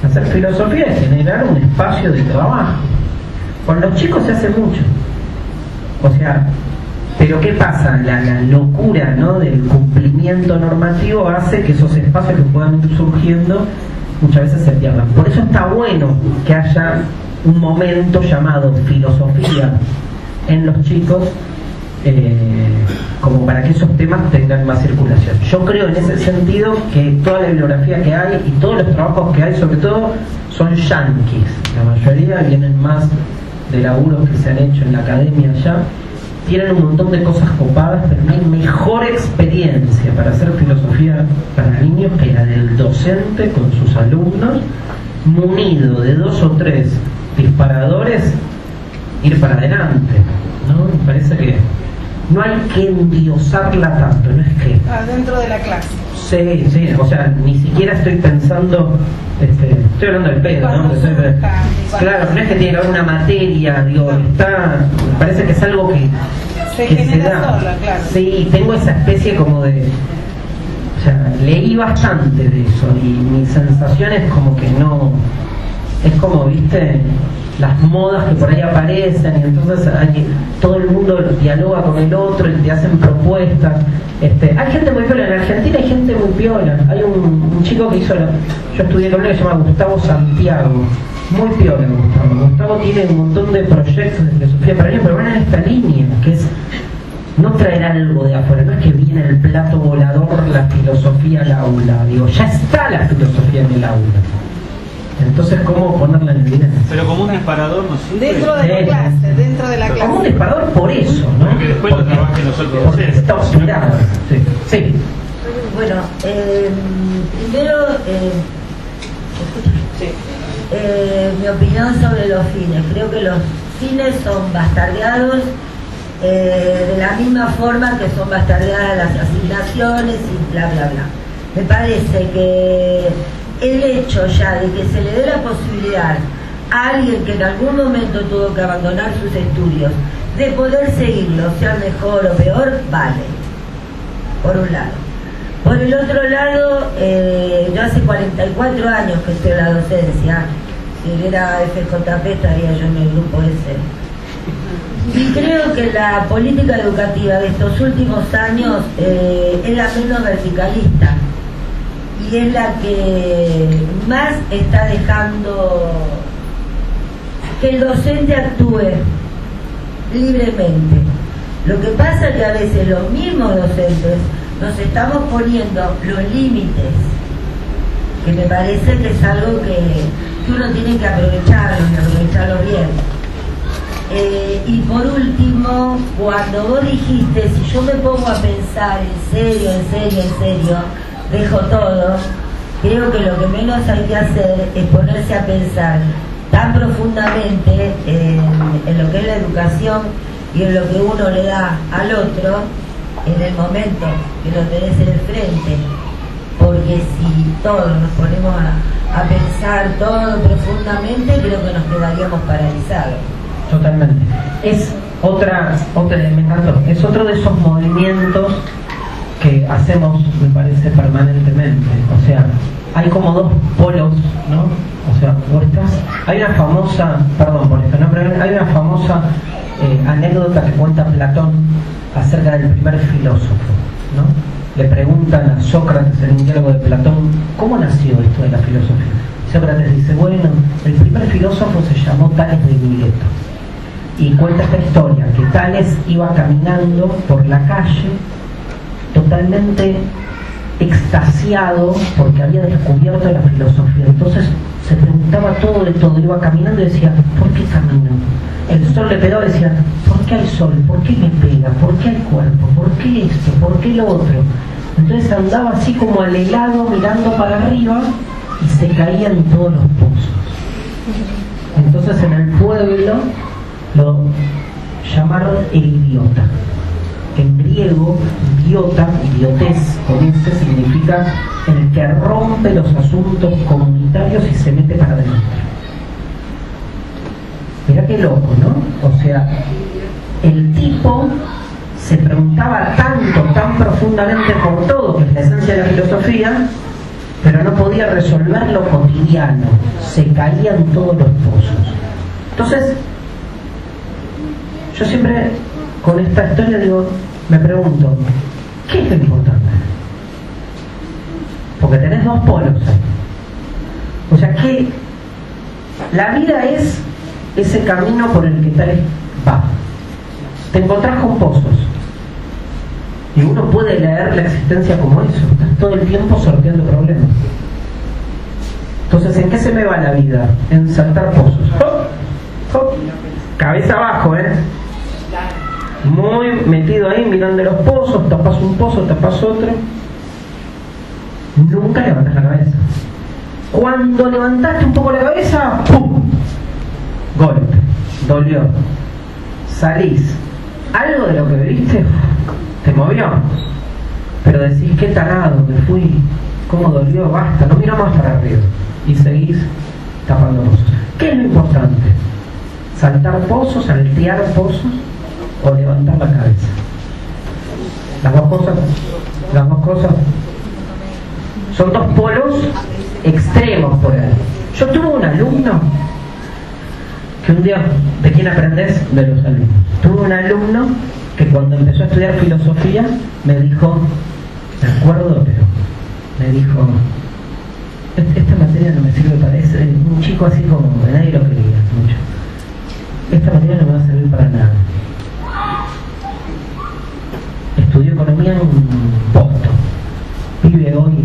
Hacer filosofía es generar un espacio de trabajo. Con los chicos se hace mucho. O sea, pero ¿qué pasa? La locura, ¿no?, del cumplimiento normativo hace que esos espacios que puedan ir surgiendo muchas veces se pierdan. Por eso está bueno que haya un momento llamado filosofía en los chicos, como para que esos temas tengan más circulación. Yo creo en ese sentido que toda la bibliografía que hay y todos los trabajos que hay, sobre todo, son yanquis. La mayoría vienen más de laburos que se han hecho en la academia ya. Tienen un montón de cosas copadas, pero no hay mejor experiencia para hacer filosofía para niños que la del docente con sus alumnos, munido de 2 o 3 disparadores, ir para adelante, ¿no? Me parece que no hay que endiosarla tanto, no es que... dentro de la clase. Sí, sí, o sea, ni siquiera estoy pensando, estoy hablando del pedo, ¿no? Claro, no es que tiene que haber una materia, digo, me parece que es algo que se da. Sola, claro. Sí, tengo esa especie como de, o sea, leí bastante de eso y mi sensación es como que no, es como, viste, las modas que por ahí aparecen y entonces todo el mundo dialoga con el otro y te hacen propuestas. Hay gente muy piola, en Argentina hay gente muy piola. Hay un chico que hizo, yo estudié con él, que se llama Gustavo Santiago, muy piola Gustavo tiene un montón de proyectos de filosofía para niños, pero van en esta línea, que es no traer algo de afuera, no es que viene el plato volador la filosofía al aula, digo, ya está la filosofía en el aula. Entonces, ¿cómo ponerla en evidencia? Pero como un disparador no sirve. Dentro de la clase, dentro de la clase. Como un disparador por eso, ¿no? Porque después lo trabajen los otros porque docentes. está obstinado. Sí. Sí. Bueno, primero, mi opinión sobre los fines. Creo que los fines son bastardeados de la misma forma que son bastardeadas las asignaciones y bla, bla, bla. Me parece que el hecho ya de que se le dé la posibilidad a alguien que en algún momento tuvo que abandonar sus estudios de poder seguirlo, sea mejor o peor, vale, por un lado. Por el otro lado, yo hace 44 años que estoy en la docencia. Si era FJP estaría yo en el grupo ese. Y creo que la política educativa de estos últimos años es la menos verticalista y es la que más está dejando que el docente actúe libremente. Lo que pasa es que a veces los mismos docentes nos estamos poniendo los límites, que me parece que es algo que uno tiene que aprovecharlo y aprovecharlo bien. Y por último, cuando vos dijiste, si yo me pongo a pensar en serio, dejo todo, creo que lo que menos hay que hacer es ponerse a pensar tan profundamente en lo que es la educación y en lo que uno le da al otro en el momento que lo tenés en el frente, porque si todos nos ponemos a pensar todo profundamente, creo que nos quedaríamos paralizados. Totalmente. Es me encantó, es otro de esos movimientos que hacemos, me parece, permanentemente. O sea, hay como dos polos, ¿no? O sea, hay una famosa, perdón por esto, ¿no? Pero hay una famosa anécdota que cuenta Platón acerca del primer filósofo, ¿no? Le preguntan a Sócrates en un diálogo de Platón, ¿cómo nació esto de la filosofía? Sócrates dice, bueno, el primer filósofo se llamó Tales de Mileto. Y cuenta esta historia, que Tales iba caminando por la calle totalmente extasiado porque había descubierto la filosofía. Entonces se preguntaba todo de todo, iba caminando y decía, ¿por qué camino? El sol le pegaba y decía, ¿por qué hay sol? ¿Por qué me pega? ¿Por qué hay cuerpo? ¿Por qué esto? ¿Por qué lo otro? Entonces andaba así como al helado mirando para arriba y se caían todos los pozos. Entonces en el pueblo lo llamaron el idiota. En griego, idiotez, con ese significa el que rompe los asuntos comunitarios y se mete para adentro. Mirá qué loco, ¿no? O sea, el tipo se preguntaba tanto, tan profundamente por todo, que es la esencia de la filosofía, pero no podía resolver lo cotidiano, se caían todos los pozos. Entonces, yo siempre con esta historia me pregunto, ¿qué es lo importante? Porque tenés dos polos ahí. O sea que la vida es ese camino por el que tal va. Te encontrás con pozos. Y uno puede leer la existencia como eso. Estás todo el tiempo sorteando problemas. Entonces, ¿en qué se me va la vida? En saltar pozos. ¡Hop! ¡Hop! Cabeza abajo, muy metido ahí, mirando los pozos, tapas un pozo, tapas otro. Nunca levantas la cabeza. Cuando levantaste un poco la cabeza, ¡pum! Golpe, dolió. Salís. Algo de lo que viviste te movió. Pero decís, qué tarado que fui, cómo dolió, basta, no miro más para arriba. Y seguís tapando pozos. ¿Qué es lo importante? ¿Saltar pozos, saltear pozos o levantar la cabeza? Las dos cosas son dos polos extremos por ahí. Yo tuve un alumno que un día, ¿de quién aprendés? De los alumnos. Tuve un alumno que cuando empezó a estudiar filosofía me dijo, me acuerdo, pero me dijo, esta materia no me sirve para eso. Un chico así como nadie lo quería mucho. Esta materia no me va a servir para nada. Estudió economía en Boston. Vive hoy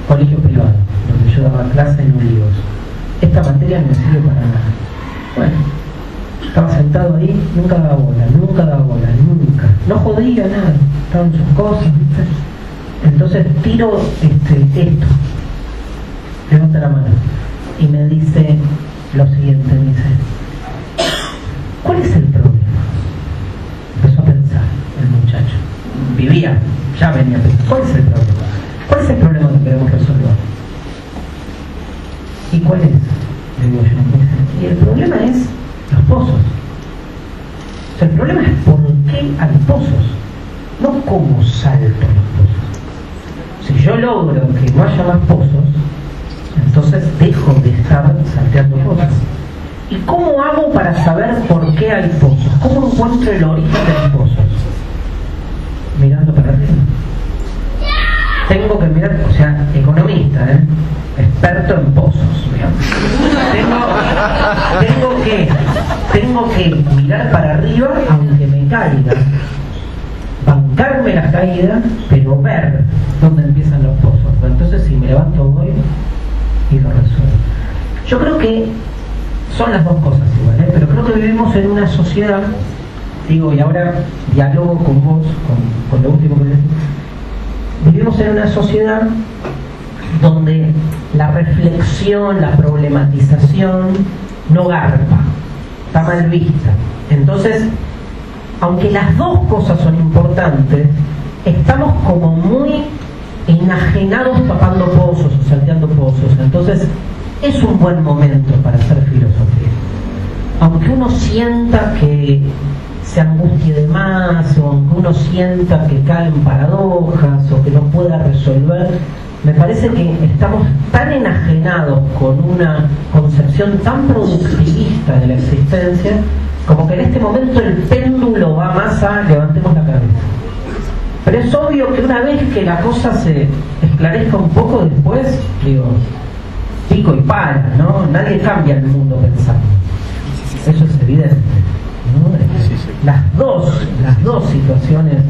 colegio privado, donde yo daba clase en Olivos. Esta materia no me sirve para nada. Bueno, estaba sentado ahí, nunca daba bola, nunca. No jodía nada, estaba en sus cosas, ¿viste? Entonces tiro esto. Levanta la mano y me dice lo siguiente, me dice, ¿cuál es el problema? Empezó a pensar el muchacho. Ya venía a pensar, ¿cuál es el problema? ¿Cuál es el problema que queremos resolver? ¿Y cuál es? Le digo yo, y el problema es los pozos. O sea, el problema es por qué hay pozos, no cómo salto los pozos. Si yo logro que no haya más pozos, entonces dejo de estar salteando pozos. ¿Y cómo hago para saber por qué hay pozos? ¿Cómo encuentro el origen de los pozos? Mirando para arriba. Tengo que mirar, o sea, economista, experto en pozos, digamos. Tengo que mirar para arriba aunque me caiga, bancarme la caída, pero ver dónde empiezan los pozos. Entonces si me levanto voy y lo resuelvo. Yo creo que son las dos cosas igual, pero creo que vivimos en una sociedad, digo, y ahora dialogo con vos, con lo último que decís. Vivimos en una sociedad donde la reflexión, la problematización no garpa, está mal vista. Entonces, aunque las dos cosas son importantes, estamos como muy enajenados tapando pozos o salteando pozos. Entonces es un buen momento para hacer filosofía. Aunque uno sienta que se angustie de más, o aunque uno sienta que caen paradojas o que no pueda resolver, me parece que estamos tan enajenados con una concepción tan productivista de la existencia, como que en este momento el péndulo va más a levantemos la cabeza. Pero es obvio que una vez que la cosa se esclarezca un poco después, digo, pico y pala, ¿no? Nadie cambia el mundo pensando. Eso es evidente, ¿no? Las dos situaciones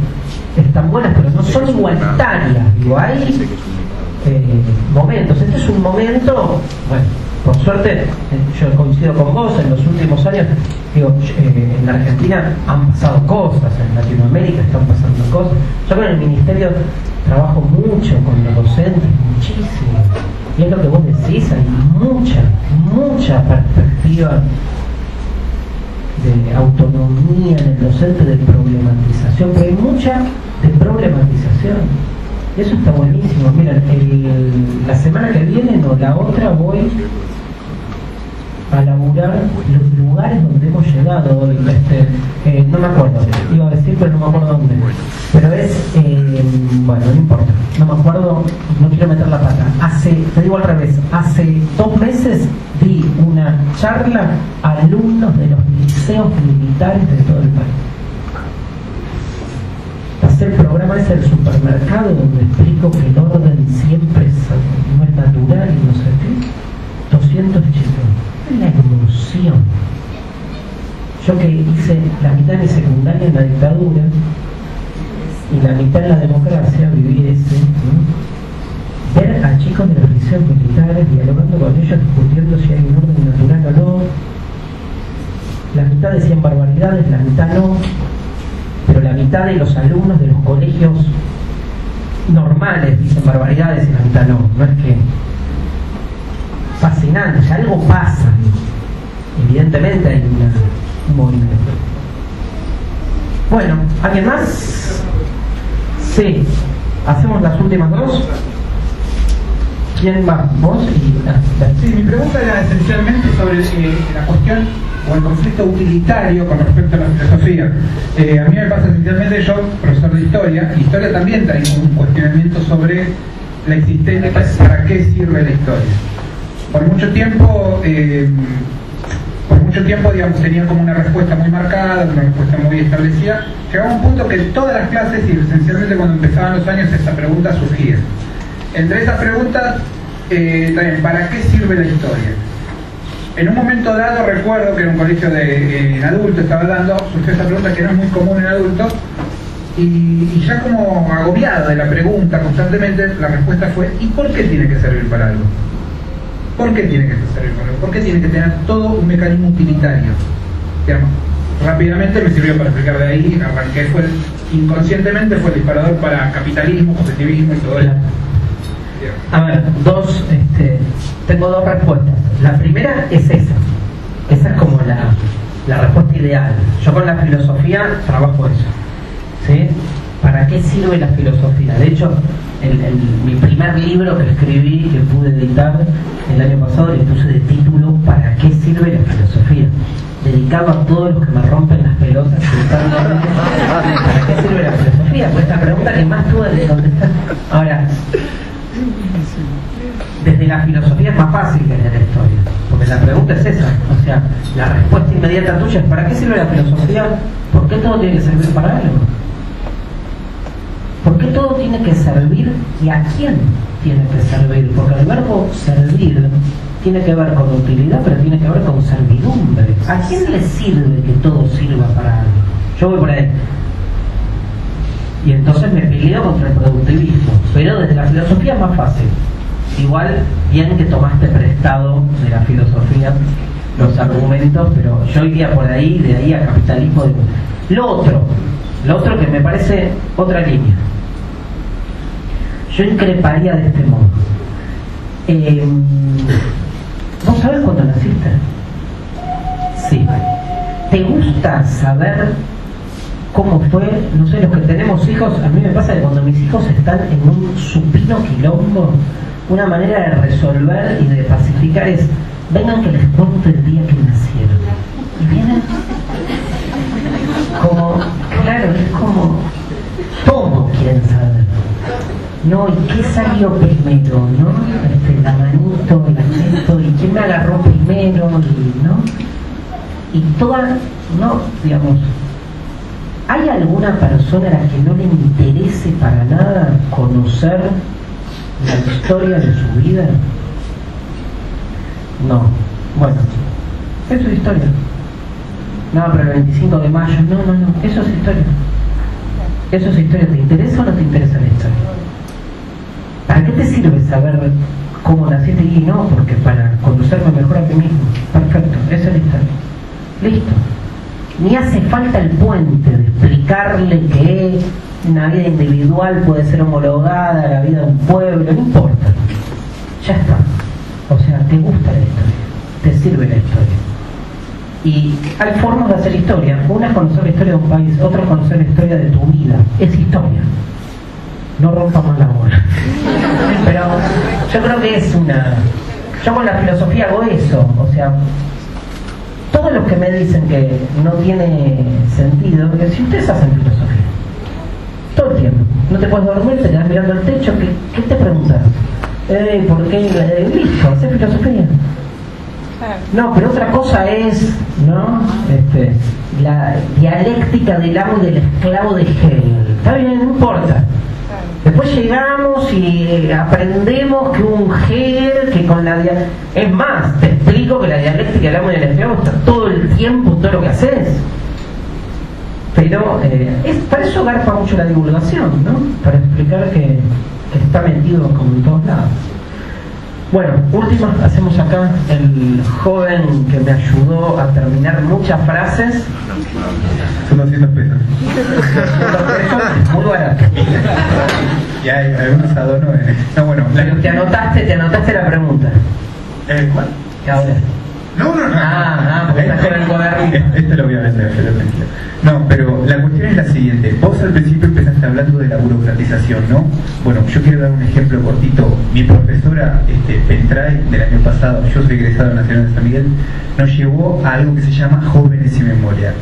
están buenas, pero no son igualitarias. Digo, hay momentos. Este es un momento, bueno, por suerte, yo coincido con vos, en los últimos años, digo, en la Argentina han pasado cosas, en Latinoamérica están pasando cosas. Yo con el Ministerio trabajo mucho con los docentes, muchísimo. Y es lo que vos decís, hay mucha perspectiva de autonomía en el docente, de problematización, pero hay mucha de problematización. Y eso está buenísimo. Mira, la semana que viene o la otra voy a laburar los lugares donde hemos llegado hoy. No me acuerdo, iba a decir, pero no me acuerdo dónde. Pero es, bueno, no importa, no me acuerdo, no quiero meter la pata. Te digo al revés, hace 2 meses di una charla a alumnos de los liceos militares de todo el país. Pasé el programa ese del supermercado donde explico que el orden siempre no es natural y no sé qué. 200 chicos. Es la emoción. Yo que hice la mitad de mi secundaria en la dictadura y la mitad en la democracia, viví ese, ¿no? Ver a chicos de los liceos militares dialogando con ellos, discutiendo si hay un orden natural o no. La mitad decían barbaridades, la mitad no. Pero la mitad de los alumnos de los colegios normales dicen barbaridades y la mitad no. No es que... fascinante, ya algo pasa. Evidentemente hay un movimiento. Bueno, ¿alguien más? Sí. ¿Hacemos las últimas 2? ¿Quién va? ¿Vos? Sí, mi pregunta era esencialmente sobre la cuestión o el conflicto utilitario con respecto a la filosofía. A mí me pasa esencialmente, yo, profesor de historia también trae un cuestionamiento sobre la existencia, para qué sirve la historia. Por mucho tiempo, digamos, tenía como una respuesta muy marcada, una respuesta muy establecida. Llegaba un punto que en todas las clases, y esencialmente cuando empezaban los años, esta pregunta surgía. Entre esas preguntas, también, ¿para qué sirve la historia? En un momento dado, recuerdo que en un colegio en adultos estaba dando, surgió esa pregunta que no es muy común en adultos, y ya como agobiado de la pregunta constantemente, la respuesta fue: ¿y por qué tiene que servir para algo? ¿Por qué tiene que servir para algo? ¿Por qué tiene que tener todo un mecanismo utilitario? Digamos, rápidamente me sirvió para explicar, de ahí arranqué, inconscientemente fue el disparador para capitalismo, positivismo y todo eso. A ver, tengo 2 respuestas. La primera es esa es como la respuesta ideal. Yo con la filosofía trabajo eso, ¿sí? ¿Para qué sirve la filosofía? De hecho, mi primer libro que escribí, que pude editar el año pasado, le puse de título ¿Para qué sirve la filosofía? Dedicado a todos los que me rompen las pelotas preguntándome ¿para qué sirve la filosofía? Pues esta pregunta que más tuve de contestar. Ahora, desde la filosofía es más fácil que desde la historia, porque la pregunta es esa, o sea, la respuesta inmediata tuya es ¿para qué sirve la filosofía? ¿Por qué todo tiene que servir para algo? ¿Por qué todo tiene que servir y a quién tiene que servir? Porque el verbo servir tiene que ver con utilidad, pero tiene que ver con servidumbre. ¿A quién le sirve que todo sirva para algo? Yo voy por ahí. Y entonces me peleo contra el productivismo, pero desde la filosofía es más fácil. Igual, bien que tomaste prestado de la filosofía los argumentos, pero yo iría por ahí, de ahí a capitalismo. Lo otro que me parece otra línea. Yo increparía de este modo. ¿Vos sabés cuándo naciste? Sí. ¿Te gusta saber cómo fue, no sé, los que tenemos hijos, a mí me pasa que cuando mis hijos están en un supino quilombo, una manera de resolver y de pacificar es, vengan que les cuento el día que nacieron. Y vienen como, claro, es como, todos quieren saber. No, ¿y qué salió primero, no? La manito, el acento, ¿y quién me agarró primero? Y, ¿no? Y toda, no, digamos, ¿hay alguna persona a la que no le interese para nada conocer la historia de su vida? No. Bueno, eso es historia. No, pero el 25 de mayo, no, eso es historia. Eso es historia. ¿Te interesa o no te interesa la historia? ¿Para qué te sirve saber cómo naciste? Y no, porque para conocerme mejor a mí mismo. Perfecto, eso es la historia. Listo. Ni hace falta el puente de explicarle que una vida individual puede ser homologada a la vida de un pueblo, no importa. Ya está. O sea, te gusta la historia, te sirve la historia. Y hay formas de hacer historia. Una es conocer la historia de un país, otra es conocer la historia de tu vida. Es historia. No rompa más la bola. Pero yo creo que es una... Yo con la filosofía hago eso. O sea, todos los que me dicen que no tiene sentido, porque si ustedes hacen filosofía todo el tiempo, no te puedes dormir, te quedas mirando al techo, ¿qué te preguntas? ¿Por qué? Listo, hacer filosofía. No, pero otra cosa es, ¿no? La dialéctica del amo y del esclavo de Hegel. Está bien, no importa. Después llegamos y aprendemos que un Hegel, que con la es más, te explico que la dialéctica del amo y del esclavo está todo el tiempo, todo lo que haces. Pero para eso garpa mucho la divulgación, ¿no? Para explicar que está metido como en todos lados. Bueno, última, hacemos acá el joven que me ayudó a terminar muchas frases. Son 200 pesos. Muy barato. Y hay algunos adornos. No, bueno. Pero te anotaste la pregunta. ¿Cuál? Ahora. No. Porque estás con el cuadernito. Esto lo voy a vender, pero tranquilo. No, pero la cuestión es la siguiente. Vos al principio empezaste hablando de la burocratización, ¿no? Bueno, yo quiero dar un ejemplo cortito. Mi profesora Pentray del año pasado, yo soy egresado Nacional de San Miguel, nos llevó a algo que se llama Jóvenes y Memoria.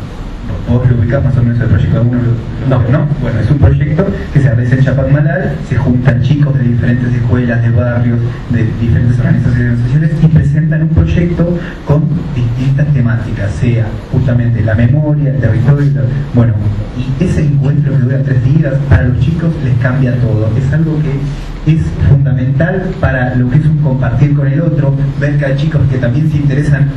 ¿Vos lo ubicás más o menos el proyecto? ¿No? Bueno, es un proyecto que se realiza en Chapadmalal, se juntan chicos de diferentes escuelas, de barrios, de diferentes organizaciones sociales y presentan un proyecto con distintas temáticas, sea justamente la memoria, el territorio, bueno, y ese encuentro que dura 3 días, para los chicos les cambia todo, es algo que es fundamental para lo que es un compartir con el otro, ver que hay chicos que también se interesan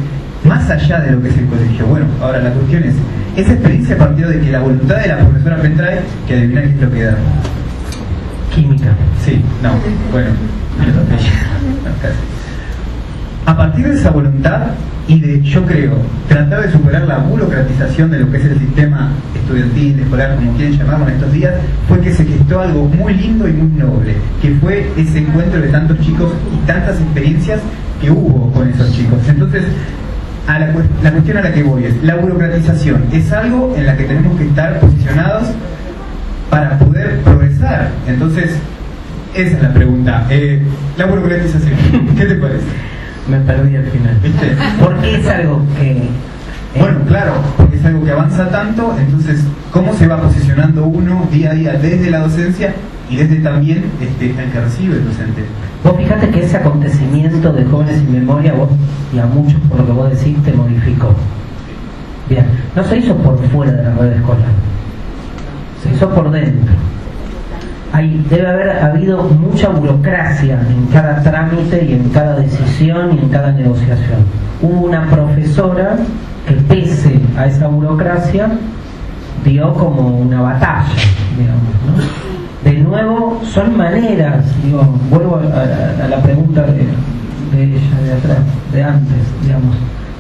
más allá de lo que es el colegio. Bueno, ahora la cuestión es, esa experiencia partió de que la voluntad de la profesora Pentray, que adivina qué es lo que da. Química. Sí, no, bueno, a partir de esa voluntad y de, yo creo, tratar de superar la burocratización de lo que es el sistema estudiantil, escolar, como quieren llamarlo en estos días, fue que se gestó algo muy lindo y muy noble, que fue ese encuentro de tantos chicos y tantas experiencias que hubo con esos chicos. Entonces, la cuestión a la que voy es, la burocratización es algo en la que tenemos que estar posicionados para poder progresar. Entonces, esa es la pregunta. La burocratización, ¿qué te parece? Me perdí al final. ¿Viste? Porque es algo que... Bueno, claro, porque es algo que avanza tanto, entonces, ¿cómo se va posicionando uno día a día desde la docencia y desde también el que recibe el docente? Vos fijate que ese acontecimiento de Jóvenes y Memoria, vos y a muchos por lo que vos decís, te modificó. Bien, no se hizo por fuera de la red escolar, se hizo por dentro. Debe haber habido mucha burocracia en cada trámite y en cada decisión y en cada negociación. Hubo una profesora que pese a esa burocracia dio como una batalla, digamos, ¿no? De nuevo, son maneras, digo, vuelvo a la pregunta de ella, de atrás, de antes, digamos.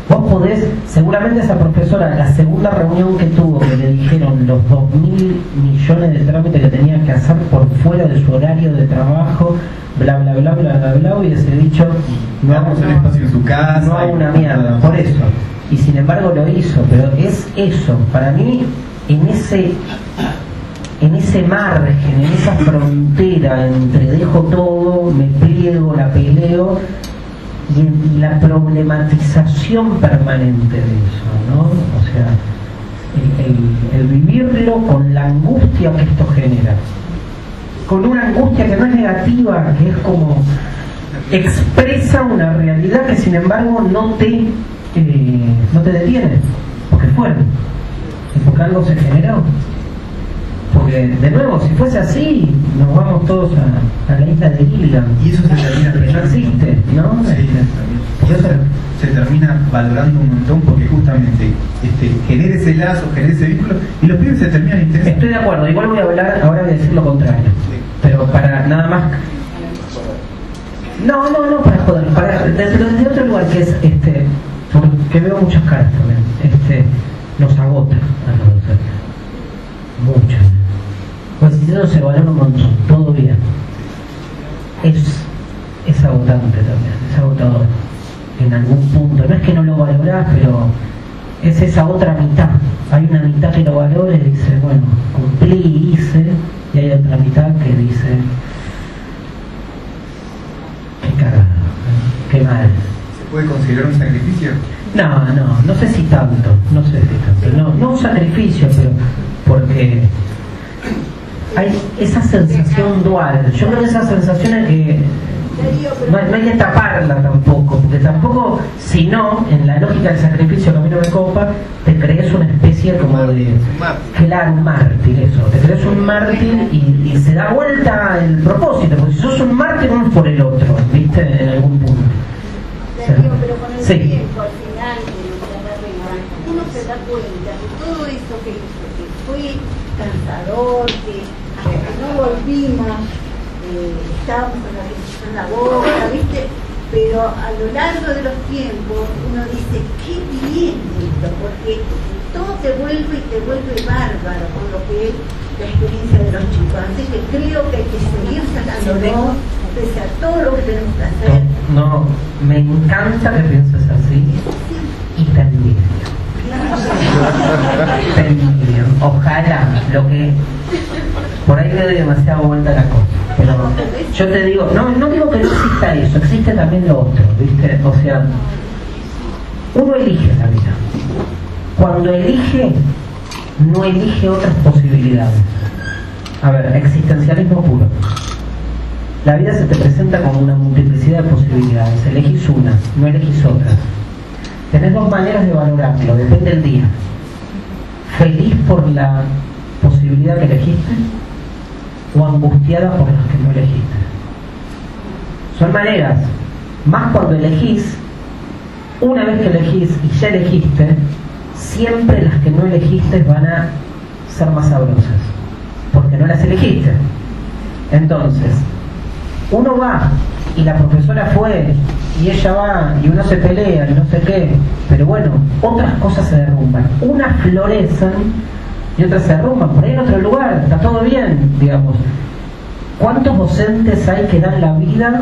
Vos podés, seguramente esa profesora, la segunda reunión que tuvo, que le dijeron los 2.000 millones de trámites que tenía que hacer por fuera de su horario de trabajo, bla, bla, bla, bla, bla, bla, hubiese dicho, no hago un espacio en su casa, no hago una mierda, por eso. Y sin embargo lo hizo, pero es eso, para mí, en ese margen, en esa frontera entre dejo todo, me pliego, la peleo, y la problematización permanente de eso, ¿no? O sea, el vivirlo con la angustia que esto genera, con una angustia que no es negativa, que es como expresa una realidad que sin embargo no te detiene, porque es fuerte, y porque algo se generó. Porque, de nuevo, si fuese así, nos vamos todos a la isla de Gilligan. Y eso se termina que no existe, ¿no? Sí, se termina valorando un montón porque justamente genera ese lazo, genera ese vínculo y los pibes se terminan interesando. Estoy de acuerdo, igual voy a hablar, ahora voy a decir lo contrario. Sí. Pero para nada más. No, para joder, desde otro lugar que es porque veo muchas caras también. Nos agota a los docentes. Mucho. Pues si eso se valora un montón, todo bien. Es agotante también, es agotador. En algún punto, no es que no lo valorás, pero es esa otra mitad. Hay una mitad que lo valora y dice, bueno, cumplí, hice, y hay otra mitad que dice, qué cagada, qué mal. ¿Se puede considerar un sacrificio? No sé si tanto, no un sacrificio, pero porque hay esa sensación dual. Yo creo que esa sensación es que no hay que taparla tampoco, porque tampoco, si no, en la lógica del sacrificio que a mí no me copa, te crees una especie como de, claro, un mártir, eso, te crees un mártir y se da vuelta el propósito, porque si sos un mártir no es por el otro, ¿viste? En algún punto. Pero con el tiempo, al final de nuestra carrera, uno se da cuenta de todo esto que hizo, que fue cansador, que no volvimos, estábamos con la religión en la boca, ¿viste? Pero a lo largo de los tiempos uno dice, qué bien esto, porque todo te vuelve bárbaro con lo que es la experiencia de los chicos. Así que creo que hay que seguir sacándolo, pese a todo lo que tenemos que hacer. No, me encanta que pienses así y te envidio. Te envidio. Ojalá, lo que por ahí le doy demasiado vuelta a la cosa. Pero yo te digo, no digo que no exista eso, existe también lo otro, ¿viste? O sea, uno elige la vida. Cuando elige, no elige otras posibilidades. A ver, existencialismo puro. La vida se te presenta como una multiplicidad de posibilidades. Elegís una, no elegís otras. Tenés dos maneras de valorarlo, depende del día. Feliz por la posibilidad que elegiste o angustiada por las que no elegiste. Son maneras. Más cuando elegís, una vez que elegís y ya elegiste, siempre las que no elegiste van a ser más sabrosas, porque no las elegiste. Entonces, uno va y la profesora fue y ella va y uno se pelea y no sé qué, pero bueno, otras cosas se derrumban, unas florecen y otras se derrumban, por ahí en otro lugar, está todo bien, digamos. ¿Cuántos docentes hay que dan la vida,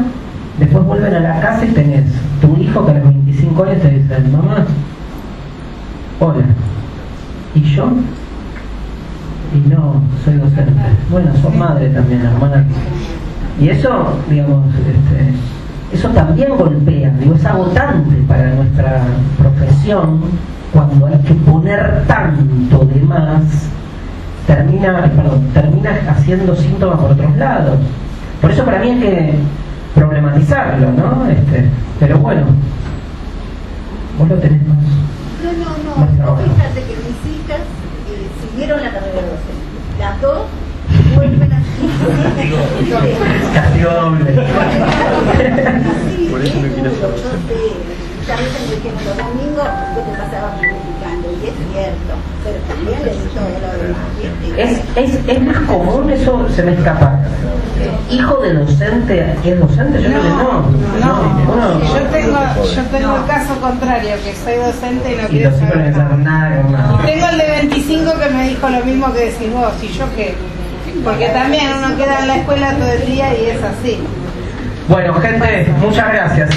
después vuelven a la casa y tenés tu hijo que a los 25 años te dice, mamá, hola, ¿y yo? Y no, soy docente. Bueno, sos madre también, hermana. Y eso, digamos, eso también golpea, digo, es agotante para nuestra profesión cuando hay que poner tanto de más, termina haciendo síntomas por otros lados. Por eso para mí hay que problematizarlo, ¿no? Pero bueno, vos lo tenés más. No, fíjate que mis hijas siguieron la carrera de docente. Las dos vuelven a castigo doble. Por eso me quiero saber. Muchas veces me dijeron los domingos que te pasabas criticando, y es cierto, pero también le di todo lo demás. Es más común, eso se me escapa. ¿Hijo de docente es docente? Yo creo que no. Yo tengo el caso contrario, que soy docente y no quiero saber nada. Y tengo el de 25 que me dijo lo mismo que decís vos, y yo qué. Porque también uno queda en la escuela todo el día y es así. Bueno, gente, muchas gracias.